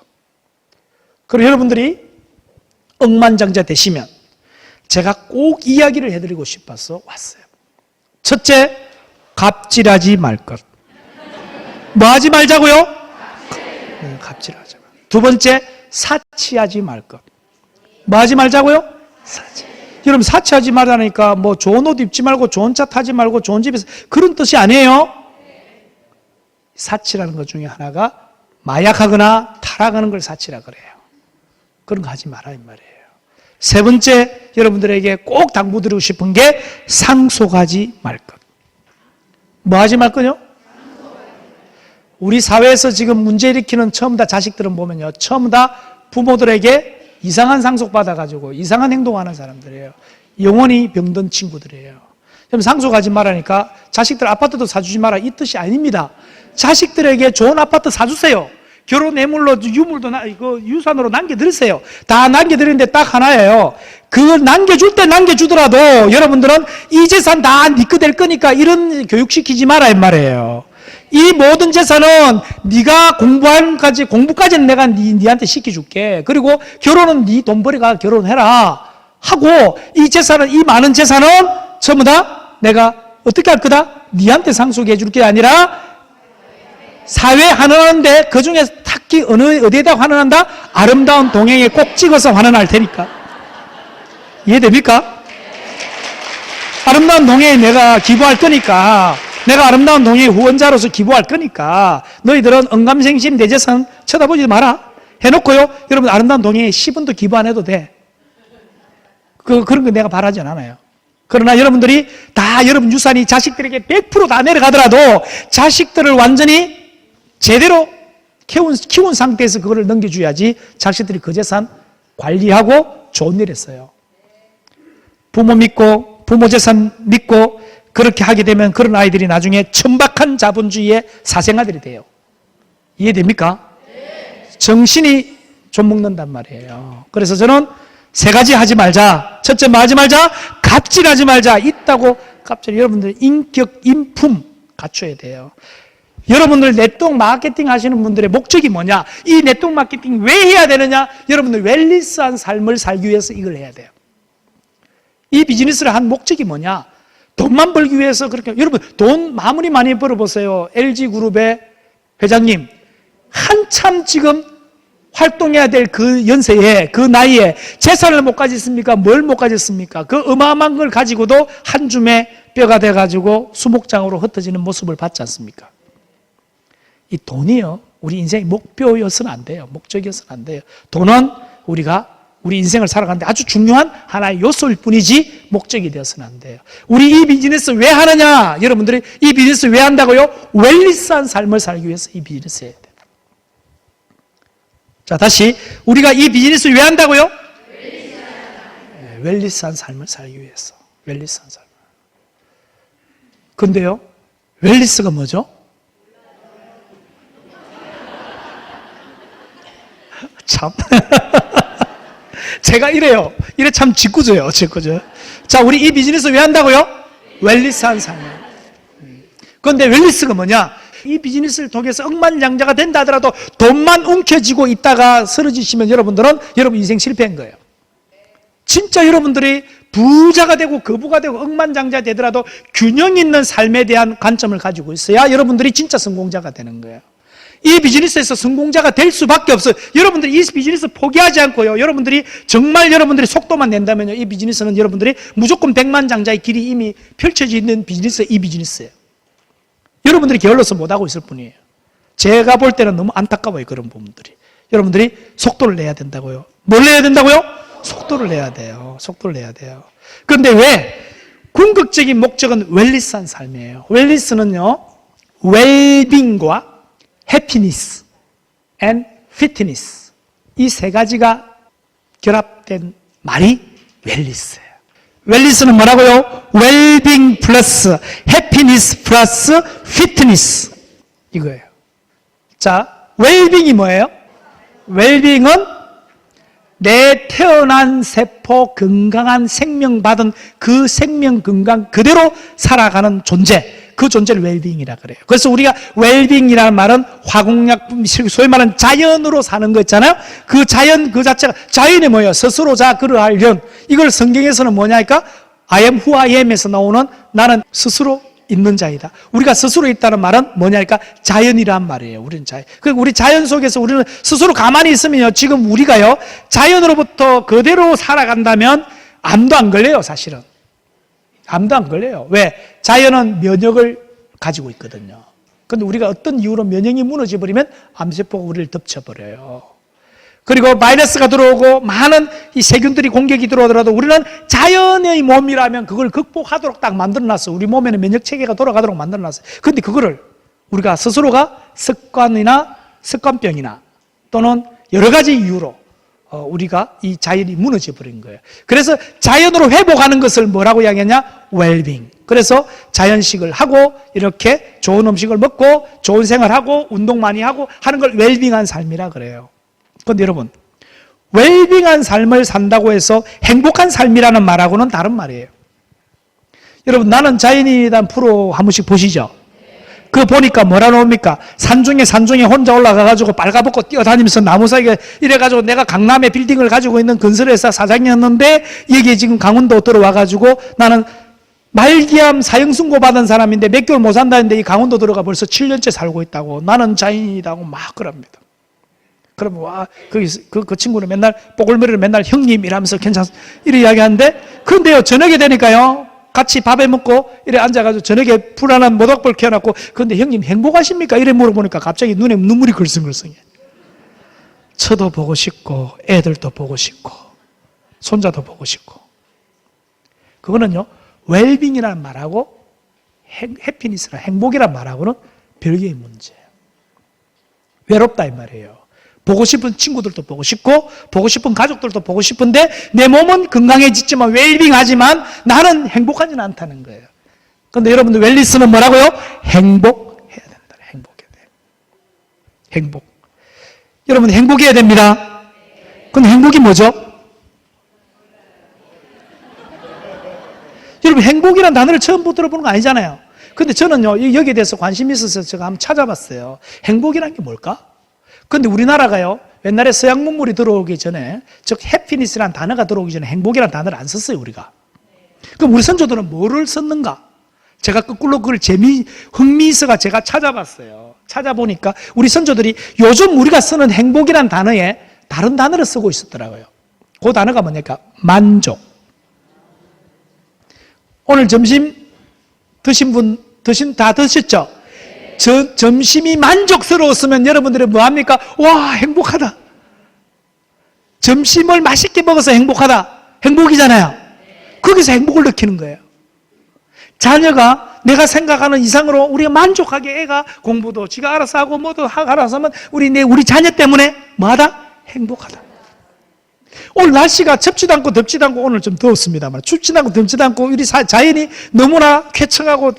Speaker 1: 그리고 여러분들이 억만장자 되시면 제가 꼭 이야기를 해드리고 싶어서 왔어요. 첫째, 갑질하지 말 것. 뭐 하지 말자고요? 갑질하지 말. 두 번째, 사치하지 말 것. 뭐 하지 말자고요? 사치. 여러분, 사치하지 말라니까 뭐 좋은 옷 입지 말고 좋은 차 타지 말고 좋은 집에서 그런 뜻이 아니에요. 사치라는 것 중에 하나가 마약하거나 타락하는 걸 사치라 그래요. 그런 거 하지 마라 이 말이에요. 세 번째, 여러분들에게 꼭 당부드리고 싶은 게 상속하지 말 것. 뭐 하지 말 거요? 우리 사회에서 지금 문제 일으키는 처음 다 자식들은 보면요, 처음 다 부모들에게 이상한 상속 받아가지고 이상한 행동하는 사람들이에요. 영원히 병든 친구들이에요. 그럼 상속하지 말라니까 자식들 아파트도 사주지 마라 이 뜻이 아닙니다. 자식들에게 좋은 아파트 사주세요. 결혼 예물로 유물도 유산으로 남겨드리세요. 다 남겨드리는데 딱 하나예요. 그 남겨줄 때 남겨주더라도 여러분들은 이 재산 다 네 거 될 거니까 이런 교육시키지 마라 이 말이에요. 이 모든 재산은 네가 공부까지는 내가 네한테 시켜줄게. 그리고 결혼은 네 돈벌이가 결혼해라 하고 이 재산은, 이 많은 재산은 전부 다 내가 어떻게 할 거다? 네한테 상속해 줄 게 아니라 사회에 환원하는데 그 중에 특히 어디에다 환원한다? 아름다운 동행에 꼭 찍어서 환원할 테니까. 이해됩니까? 아름다운 동행에 내가 기부할 거니까, 내가 아름다운 동행의 후원자로서 기부할 거니까 너희들은 언감생심 내 재산 쳐다보지 마라 해놓고요, 여러분 아름다운 동행에 10원도 기부 안 해도 돼. 그런 거 내가 바라진 않아요. 그러나 여러분들이 다 여러분 유산이 자식들에게 100% 다 내려가더라도 자식들을 완전히 제대로 키운 상태에서 그거를 넘겨줘야지 자식들이 그 재산 관리하고 좋은 일 했어요. 부모 믿고 부모 재산 믿고 그렇게 하게 되면 그런 아이들이 나중에 천박한 자본주의의 사생아들이 돼요. 이해됩니까? 정신이 좀 먹는단 말이에요. 그래서 저는 세 가지 하지 말자. 첫째, 뭐 하지 말자? 갑질하지 말자. 있다고 갑질. 여러분들 인격, 인품 갖춰야 돼요. 여러분들 네트워크 마케팅 하시는 분들의 목적이 뭐냐? 이 네트워크 마케팅 왜 해야 되느냐? 여러분들 웰리스한 삶을 살기 위해서 이걸 해야 돼요. 이 비즈니스를 한 목적이 뭐냐? 돈만 벌기 위해서 그렇게. 여러분 돈 아무리 많이 벌어보세요. LG그룹의 회장님 한참 지금 활동해야 될 그 연세에, 그 나이에 재산을 못 가졌습니까? 뭘 못 가졌습니까? 그 어마어마한 걸 가지고도 한 줌에 뼈가 돼가지고 수목장으로 흩어지는 모습을 봤지 않습니까? 이 돈이요, 우리 인생의 목표여서는 안 돼요. 목적이어서는 안 돼요. 돈은 우리가 우리 인생을 살아가는데 아주 중요한 하나의 요소일 뿐이지 목적이 되어서는 안 돼요. 우리 이 비즈니스 왜 하느냐? 여러분들이 이 비즈니스 왜 한다고요? 웰리스한 삶을 살기 위해서 이 비즈니스 해야 돼요. 자, 다시 우리가 이 비즈니스 왜 한다고요? 웰리스한 삶을 살기 위해서. 웰리스한 삶. 근데요, 웰리스가 뭐죠? 참. 제가 이래 참 짓궂어요. 자, 우리 이 비즈니스 왜 한다고요? 웰리스한 삶. 그런데 웰리스가 뭐냐? 이 비즈니스를 통해서 억만장자가 된다 하더라도 돈만 움켜쥐고 있다가 쓰러지시면 여러분들은 여러분 인생 실패한 거예요. 진짜 여러분들이 부자가 되고 거부가 되고 억만장자 되더라도 균형 있는 삶에 대한 관점을 가지고 있어야 여러분들이 진짜 성공자가 되는 거예요. 이 비즈니스에서 성공자가 될 수밖에 없어요. 여러분들이 이 비즈니스 포기하지 않고요, 여러분들이 정말 여러분들이 속도만 낸다면요, 이 비즈니스는 여러분들이 무조건 백만장자의 길이 이미 펼쳐져 있는 비즈니스가 이 비즈니스예요. 여러분들이 게을러서 못하고 있을 뿐이에요. 제가 볼 때는 너무 안타까워요, 그런 부분들이. 여러분들이 속도를 내야 된다고요. 뭘 내야 된다고요? 속도를 내야 돼요. 속도를 내야 돼요. 그런데 왜? 궁극적인 목적은 웰리스한 삶이에요. 웰리스는요, 웰빙과 해피니스 and 피트니스, 이 세 가지가 결합된 말이 웰리스예요. 웰리스는 뭐라고요? 웰빙 플러스 해피니스 플러스 피트니스, 이거예요. 자, 웰빙이 뭐예요? 웰빙은 내 태어난 세포 건강한 생명 받은 그 생명 건강 그대로 살아가는 존재, 그 존재를 웰빙이라 그래요. 그래서 우리가 웰빙이라는 말은 화공약품, 소위 말하는 자연으로 사는 거 있잖아요. 그 자연 그 자체가, 자연이 뭐예요? 스스로 자 그러하련. 이걸 성경에서는 뭐냐니까 I am who I am에서 나오는 나는 스스로 있는 자이다. 우리가 스스로 있다는 말은 뭐냐니까 자연이란 말이에요. 우리는 자연. 우리 자연 속에서 우리는 스스로 가만히 있으면요, 지금 우리가요 자연으로부터 그대로 살아간다면 암도 안 걸려요. 사실은 암도 안 걸려요. 왜? 자연은 면역을 가지고 있거든요. 그런데 우리가 어떤 이유로 면역이 무너져 버리면 암세포가 우리를 덮쳐버려요. 그리고 바이러스가 들어오고 많은 이 세균들이 공격이 들어오더라도 우리는 자연의 몸이라면 그걸 극복하도록 딱 만들어놨어. 우리 몸에는 면역체계가 돌아가도록 만들어놨어요. 그런데 그거를 우리가 스스로가 습관이나 습관병이나 또는 여러 가지 이유로 우리가 이 자연이 무너져 버린 거예요. 그래서 자연으로 회복하는 것을 뭐라고 이야기하냐? 웰빙. 그래서 자연식을 하고 이렇게 좋은 음식을 먹고 좋은 생활하고 운동 많이 하고 하는 걸 웰빙한 삶이라 그래요. 그런데 여러분, 웰빙한 삶을 산다고 해서 행복한 삶이라는 말하고는 다른 말이에요. 여러분, 나는 자연이라는 프로 한 번씩 보시죠? 그거 보니까 뭐라 나옵니까? 산중에 혼자 올라가가지고 빨가벗고 뛰어다니면서 나무 사이에 이래가지고 내가 강남에 빌딩을 가지고 있는 건설회사 사장이었는데 여기에 지금 강원도 들어와가지고 나는 말기암 사형선고 받은 사람인데 몇 개월 못 산다는데 이 강원도 들어가 벌써 7년째 살고 있다고. 나는 자연이라고 막 그럽니다. 그러면 와, 그 친구는 맨날 뽀글머리를 맨날 형님 이러면서 괜찮습니다 이래 이야기하는데, 그런데요 저녁에 되니까요 같이 밥에 먹고 이래 앉아가지고 저녁에 불안한 모닥불 켜놓고, 그런데 형님 행복하십니까? 이래 물어보니까 갑자기 눈에 눈물이 글썽글썽해. 저도 보고 싶고 애들도 보고 싶고 손자도 보고 싶고. 그거는요 웰빙이라는 말하고 해피니스나 행복이라는 말하고는 별개의 문제예요. 외롭다 이 말이에요. 보고 싶은 친구들도 보고 싶고 보고 싶은 가족들도 보고 싶은데 내 몸은 건강해지지만 웰빙하지만 나는 행복하지는 않다는 거예요. 그런데 여러분들 웰리스는 뭐라고요? 행복해야 된다. 행복해야 돼요. 행복. 여러분 행복해야 됩니다. 그럼 행복이 뭐죠? 여러분 행복이라는 단어를 처음 들어보는 거 아니잖아요. 그런데 저는요 여기에 대해서 관심이 있어서 제가 한번 찾아봤어요. 행복이라는 게 뭘까? 그런데 우리나라가요 옛날에 서양 문물이 들어오기 전에, 즉 해피니스라는 단어가 들어오기 전에 행복이라는 단어를 안 썼어요 우리가. 그럼 우리 선조들은 뭐를 썼는가? 제가 거꾸로 그걸 흥미있어가 제가 찾아봤어요. 찾아보니까 우리 선조들이 요즘 우리가 쓰는 행복이라는 단어에 다른 단어를 쓰고 있었더라고요. 그 단어가 뭐냐니까 만족. 오늘 점심 다 드셨죠? 점심이 만족스러웠으면 여러분들은 뭐합니까? 와 행복하다. 점심을 맛있게 먹어서 행복하다. 행복이잖아요. 거기서 행복을 느끼는 거예요. 자녀가 내가 생각하는 이상으로 우리가 만족하게 애가 공부도 지가 알아서 하고 뭐도 알아서 하면 우리 자녀 때문에 뭐하다? 행복하다. 오늘 날씨가 춥지도 않고 덥지도 않고 오늘 좀 더웠습니다만 춥지도 않고 덥지도 않고 우리 자연이 너무나 쾌청하고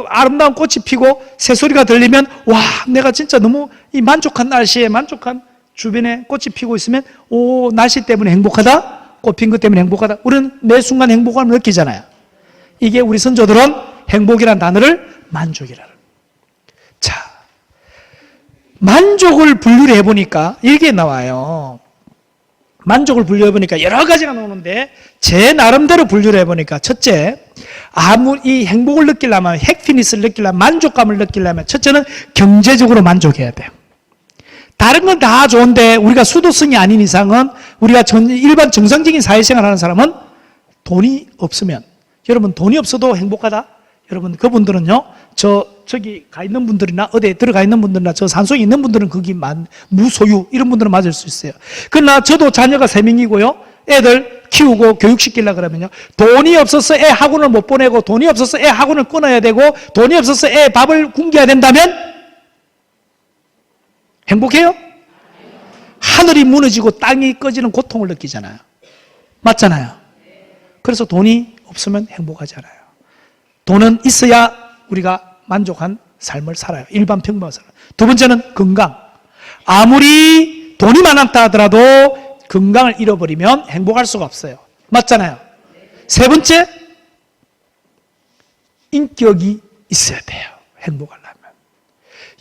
Speaker 1: 아름다운 꽃이 피고 새소리가 들리면 와 내가 진짜 너무 이 만족한 날씨에 만족한 주변에 꽃이 피고 있으면 오 날씨 때문에 행복하다, 꽃 핀 것 때문에 행복하다. 우리는 매 순간 행복함을 느끼잖아요. 이게 우리 선조들은 행복이라는 단어를 만족이라는. 자, 만족을 분류를 해보니까 이게 나와요. 만족을 분류해보니까 여러 가지가 나오는데 제 나름대로 분류를 해보니까 첫째, 이 행복을 느끼려면, 해피니스를 느끼려면, 만족감을 느끼려면 첫째는 경제적으로 만족해야 돼요. 다른 건 다 좋은데 우리가 수도승이 아닌 이상은, 우리가 일반 정상적인 사회생활 하는 사람은 돈이 없으면, 여러분 돈이 없어도 행복하다? 여러분 그분들은요 저기 가 있는 분들이나 어디에 들어가 있는 분들이나 저 산속에 있는 분들은 거기 무소유 이런 분들은 맞을 수 있어요. 그러나 저도 자녀가 3명이고요 애들 키우고 교육시키려고 그러면요 돈이 없어서 애 학원을 못 보내고 돈이 없어서 애 학원을 끊어야 되고 돈이 없어서 애 밥을 굶겨야 된다면 행복해요? 하늘이 무너지고 땅이 꺼지는 고통을 느끼잖아요. 맞잖아요. 그래서 돈이 없으면 행복하지 않아요. 돈은 있어야 우리가 만족한 삶을 살아요. 일반 평범한 삶. 두 번째는 건강. 아무리 돈이 많았다 하더라도 건강을 잃어버리면 행복할 수가 없어요. 맞잖아요. 세 번째, 인격이 있어야 돼요. 행복하려면.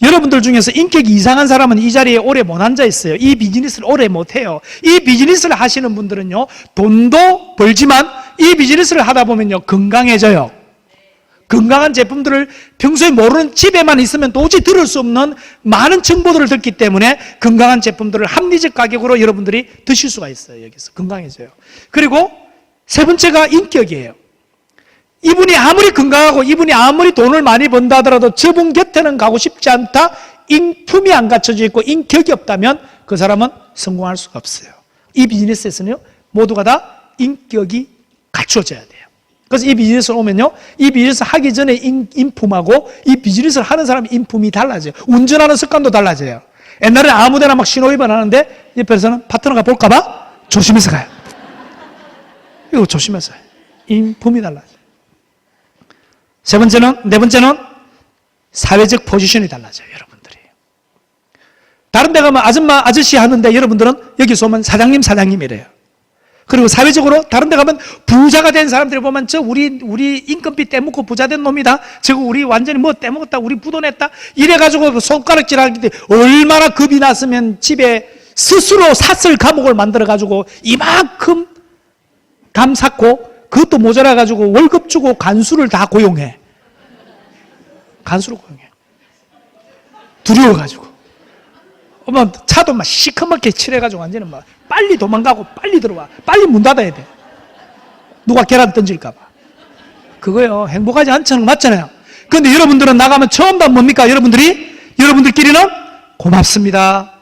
Speaker 1: 여러분들 중에서 인격이 이상한 사람은 이 자리에 오래 못 앉아 있어요. 이 비즈니스를 오래 못 해요. 이 비즈니스를 하시는 분들은요, 돈도 벌지만 이 비즈니스를 하다 보면요, 건강해져요. 건강한 제품들을 평소에 모르는, 집에만 있으면 도저히 들을 수 없는 많은 정보들을 듣기 때문에 건강한 제품들을 합리적 가격으로 여러분들이 드실 수가 있어요. 여기서 건강해져요. 그리고 세 번째가 인격이에요. 이분이 아무리 건강하고 이분이 아무리 돈을 많이 번다 하더라도 저분 곁에는 가고 싶지 않다. 인품이 안 갖춰져 있고 인격이 없다면 그 사람은 성공할 수가 없어요. 이 비즈니스에서는요, 모두가 다 인격이 갖춰져야 돼요. 그래서 이 비즈니스를 오면요, 이 비즈니스 하기 전에 인품하고 이 비즈니스를 하는 사람의 인품이 달라져요. 운전하는 습관도 달라져요. 옛날에 아무데나 막 신호위반 하는데 옆에서는 파트너가 볼까봐 조심해서 가요. 이거 조심해서 해요. 인품이 달라져요. 네 번째는 사회적 포지션이 달라져요, 여러분들이. 다른 데 가면 아줌마, 아저씨 하는데 여러분들은 여기서 오면 사장님, 사장님이래요. 그리고 사회적으로 다른 데 가면 부자가 된 사람들을 보면 저 우리 인건비 떼먹고 부자 된 놈이다. 저거 우리 완전히 뭐 떼먹었다. 우리 부도냈다. 이래가지고 손가락질 하는데 얼마나 겁이 났으면 집에 스스로 샀을 감옥을 만들어가지고 이만큼 감 샀고 그것도 모자라가지고 월급 주고 간수를 다 고용해. 간수를 고용해. 두려워가지고. 차도 막 시커멓게 칠해가지고 완전히 막 빨리 도망가고 빨리 들어와. 빨리 문 닫아야 돼. 누가 계란 던질까봐. 그거요. 행복하지 않잖아요. 맞잖아요. 그런데 여러분들은 나가면 처음 다 뭡니까? 여러분들끼리는 고맙습니다.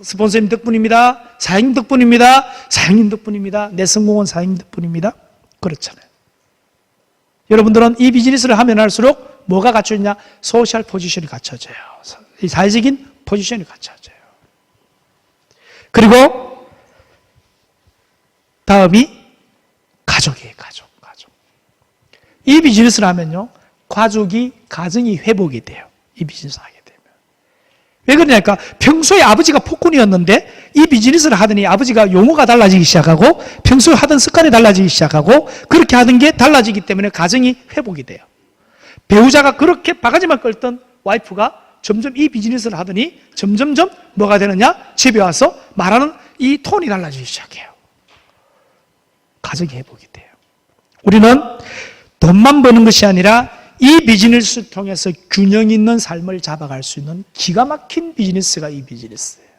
Speaker 1: 스폰서님 덕분입니다. 사장님 덕분입니다. 사장님 덕분입니다. 내 성공은 사장님 덕분입니다. 그렇잖아요. 여러분들은 이 비즈니스를 하면 할수록 뭐가 갖춰지냐? 소셜 포지션이 갖춰져요. 이 사회적인 포지션이 갖춰져요. 그리고 다음이 가족이에요. 가족. 이 비즈니스를 하면요, 가정이 회복이 돼요. 이 비즈니스를 하게 되면. 왜 그러냐니까 평소에 아버지가 폭군이었는데 이 비즈니스를 하더니 아버지가 용어가 달라지기 시작하고 평소에 하던 습관이 달라지기 시작하고 그렇게 하던 게 달라지기 때문에 가정이 회복이 돼요. 배우자가 그렇게 바가지만 끌던 와이프가 점점 이 비즈니스를 하더니 점점점 뭐가 되느냐? 집에 와서 말하는 이 톤이 달라지기 시작해요. 가정이 회복이 돼요. 우리는 돈만 버는 것이 아니라 이 비즈니스를 통해서 균형 있는 삶을 잡아갈 수 있는 기가 막힌 비즈니스가 이 비즈니스예요.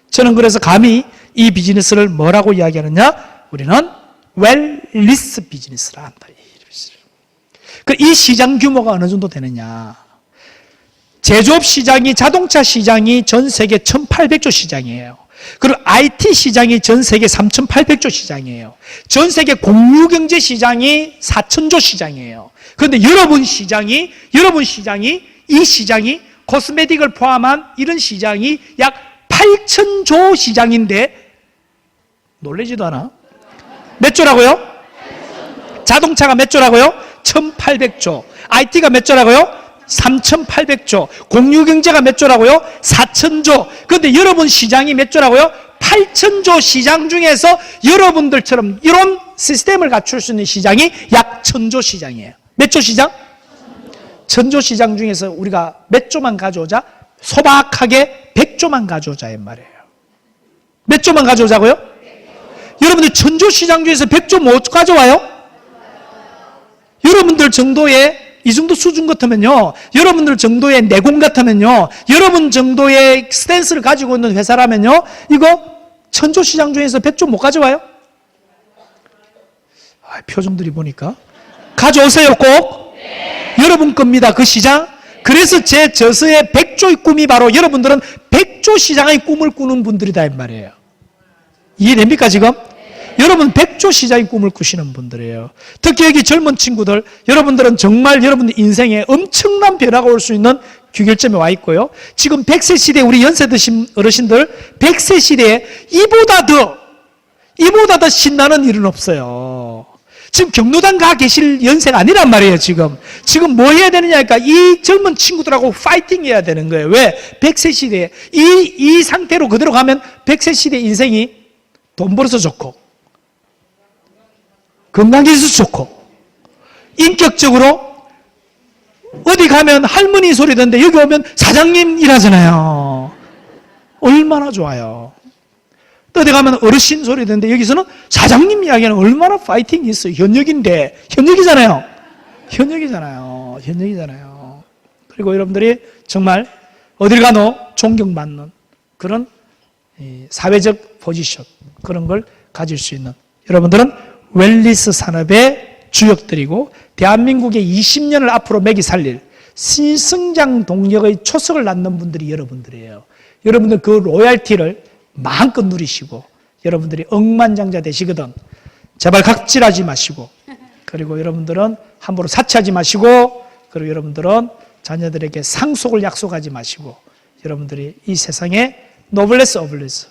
Speaker 1: 저는 그래서 감히 이 비즈니스를 뭐라고 이야기하느냐? 우리는 웰리스 비즈니스라 한다. 이 시장 규모가 어느 정도 되느냐? 제조업 시장이, 자동차 시장이 전 세계 1800조 시장이에요. 그리고 IT 시장이 전 세계 3800조 시장이에요. 전 세계 공유경제 시장이 4000조 시장이에요. 그런데 여러분 시장이 이 시장이 코스메틱을 포함한 이런 시장이 약 8000조 시장인데 놀라지도 않아? 몇 조라고요? 자동차가 몇 조라고요? 1800조. IT가 몇 조라고요? 3800조. 공유경제가 몇 조라고요? 4000조. 그런데 여러분 시장이 몇 조라고요? 8000조 시장 중에서 여러분들처럼 이런 시스템을 갖출 수 있는 시장이 약 1000조 시장이에요. 몇 조 시장? 1000조 시장 중에서 우리가 몇 조만 가져오자? 소박하게 100조만 가져오자 이 말이에요. 몇 조만 가져오자고요? 여러분들 1000조 시장 중에서 100조 못 가져와요? 여러분들 정도의 이 정도 수준 같으면요, 여러분들 정도의 내공 같으면요, 여러분 정도의 스탠스를 가지고 있는 회사라면요, 이거 1000조 시장 중에서 100조 못 가져와요? 표정들이 보니까 가져오세요 꼭. 네. 여러분 겁니다 그 시장. 그래서 제 저서의 100조의 꿈이 바로 여러분들은 100조 시장의 꿈을 꾸는 분들이다 이 말이에요. 이해됩니까 지금? 여러분 100조 시장의 꿈을 꾸시는 분들이에요. 특히 여기 젊은 친구들, 여러분들은 정말 여러분들 인생에 엄청난 변화가 올 수 있는 귀결점에 와 있고요. 지금 100세 시대 우리 연세 드신 어르신들 100세 시대에 이보다 더 신나는 일은 없어요. 지금 경로당 가 계실 연세가 아니란 말이에요, 지금. 지금 뭐 해야 되느냐니까 이 젊은 친구들하고 파이팅 해야 되는 거예요. 왜? 100세 시대에. 이 상태로 그대로 가면 100세 시대 인생이 돈 벌어서 좋고, 건강해서 좋고, 인격적으로 어디 가면 할머니 소리 듣는데 여기 오면 사장님 일하잖아요. 얼마나 좋아요. 또 어디 가면 어르신 소리 듣는데 여기서는 사장님 이야기는 얼마나 파이팅이 있어요. 현역인데. 현역이잖아요. 현역이잖아요. 현역이잖아요. 그리고 여러분들이 정말 어딜 가도 존경받는 그런 사회적 포지션, 그런 걸 가질 수 있는 여러분들은 웰니스 산업의 주역들이고 대한민국의 20년을 앞으로 매기 살릴 신성장 동력의 초석을 낳는 분들이 여러분들이에요. 여러분들 그 로얄티를 마음껏 누리시고 여러분들이 억만장자 되시거든. 제발 각질하지 마시고, 그리고 여러분들은 함부로 사치하지 마시고, 그리고 여러분들은 자녀들에게 상속을 약속하지 마시고, 여러분들이 이 세상에 노블레스 오블레스,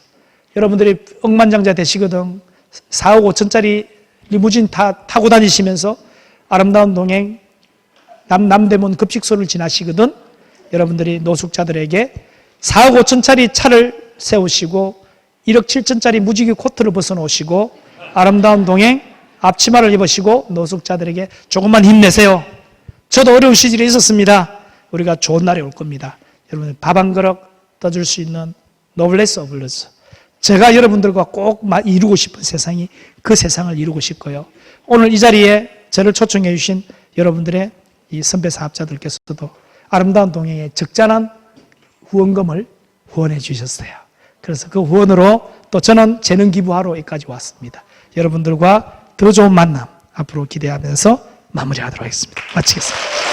Speaker 1: 여러분들이 억만장자 되시거든. 4억 5천짜리 리무진 타고 다니시면서 아름다운 동행 남대문 급식소를 지나시거든. 여러분들이 노숙자들에게 4억 5천짜리 차를 세우시고 1억 7천짜리 무지개 코트를 벗어놓으시고 아름다운 동행 앞치마를 입으시고 노숙자들에게 조금만 힘내세요. 저도 어려운 시절이 있었습니다. 우리가 좋은 날이 올 겁니다. 여러분 밥 한 그릇 떠줄 수 있는 노블레스 오블레스, 제가 여러분들과 꼭 이루고 싶은 세상이 그 세상을 이루고 싶고요. 오늘 이 자리에 저를 초청해 주신 여러분들의 이 선배 사업자들께서도 아름다운 동행에 적잖은 후원금을 후원해 주셨어요. 그래서 그 후원으로 또 저는 재능 기부하러 여기까지 왔습니다. 여러분들과 더 좋은 만남 앞으로 기대하면서 마무리하도록 하겠습니다. 마치겠습니다.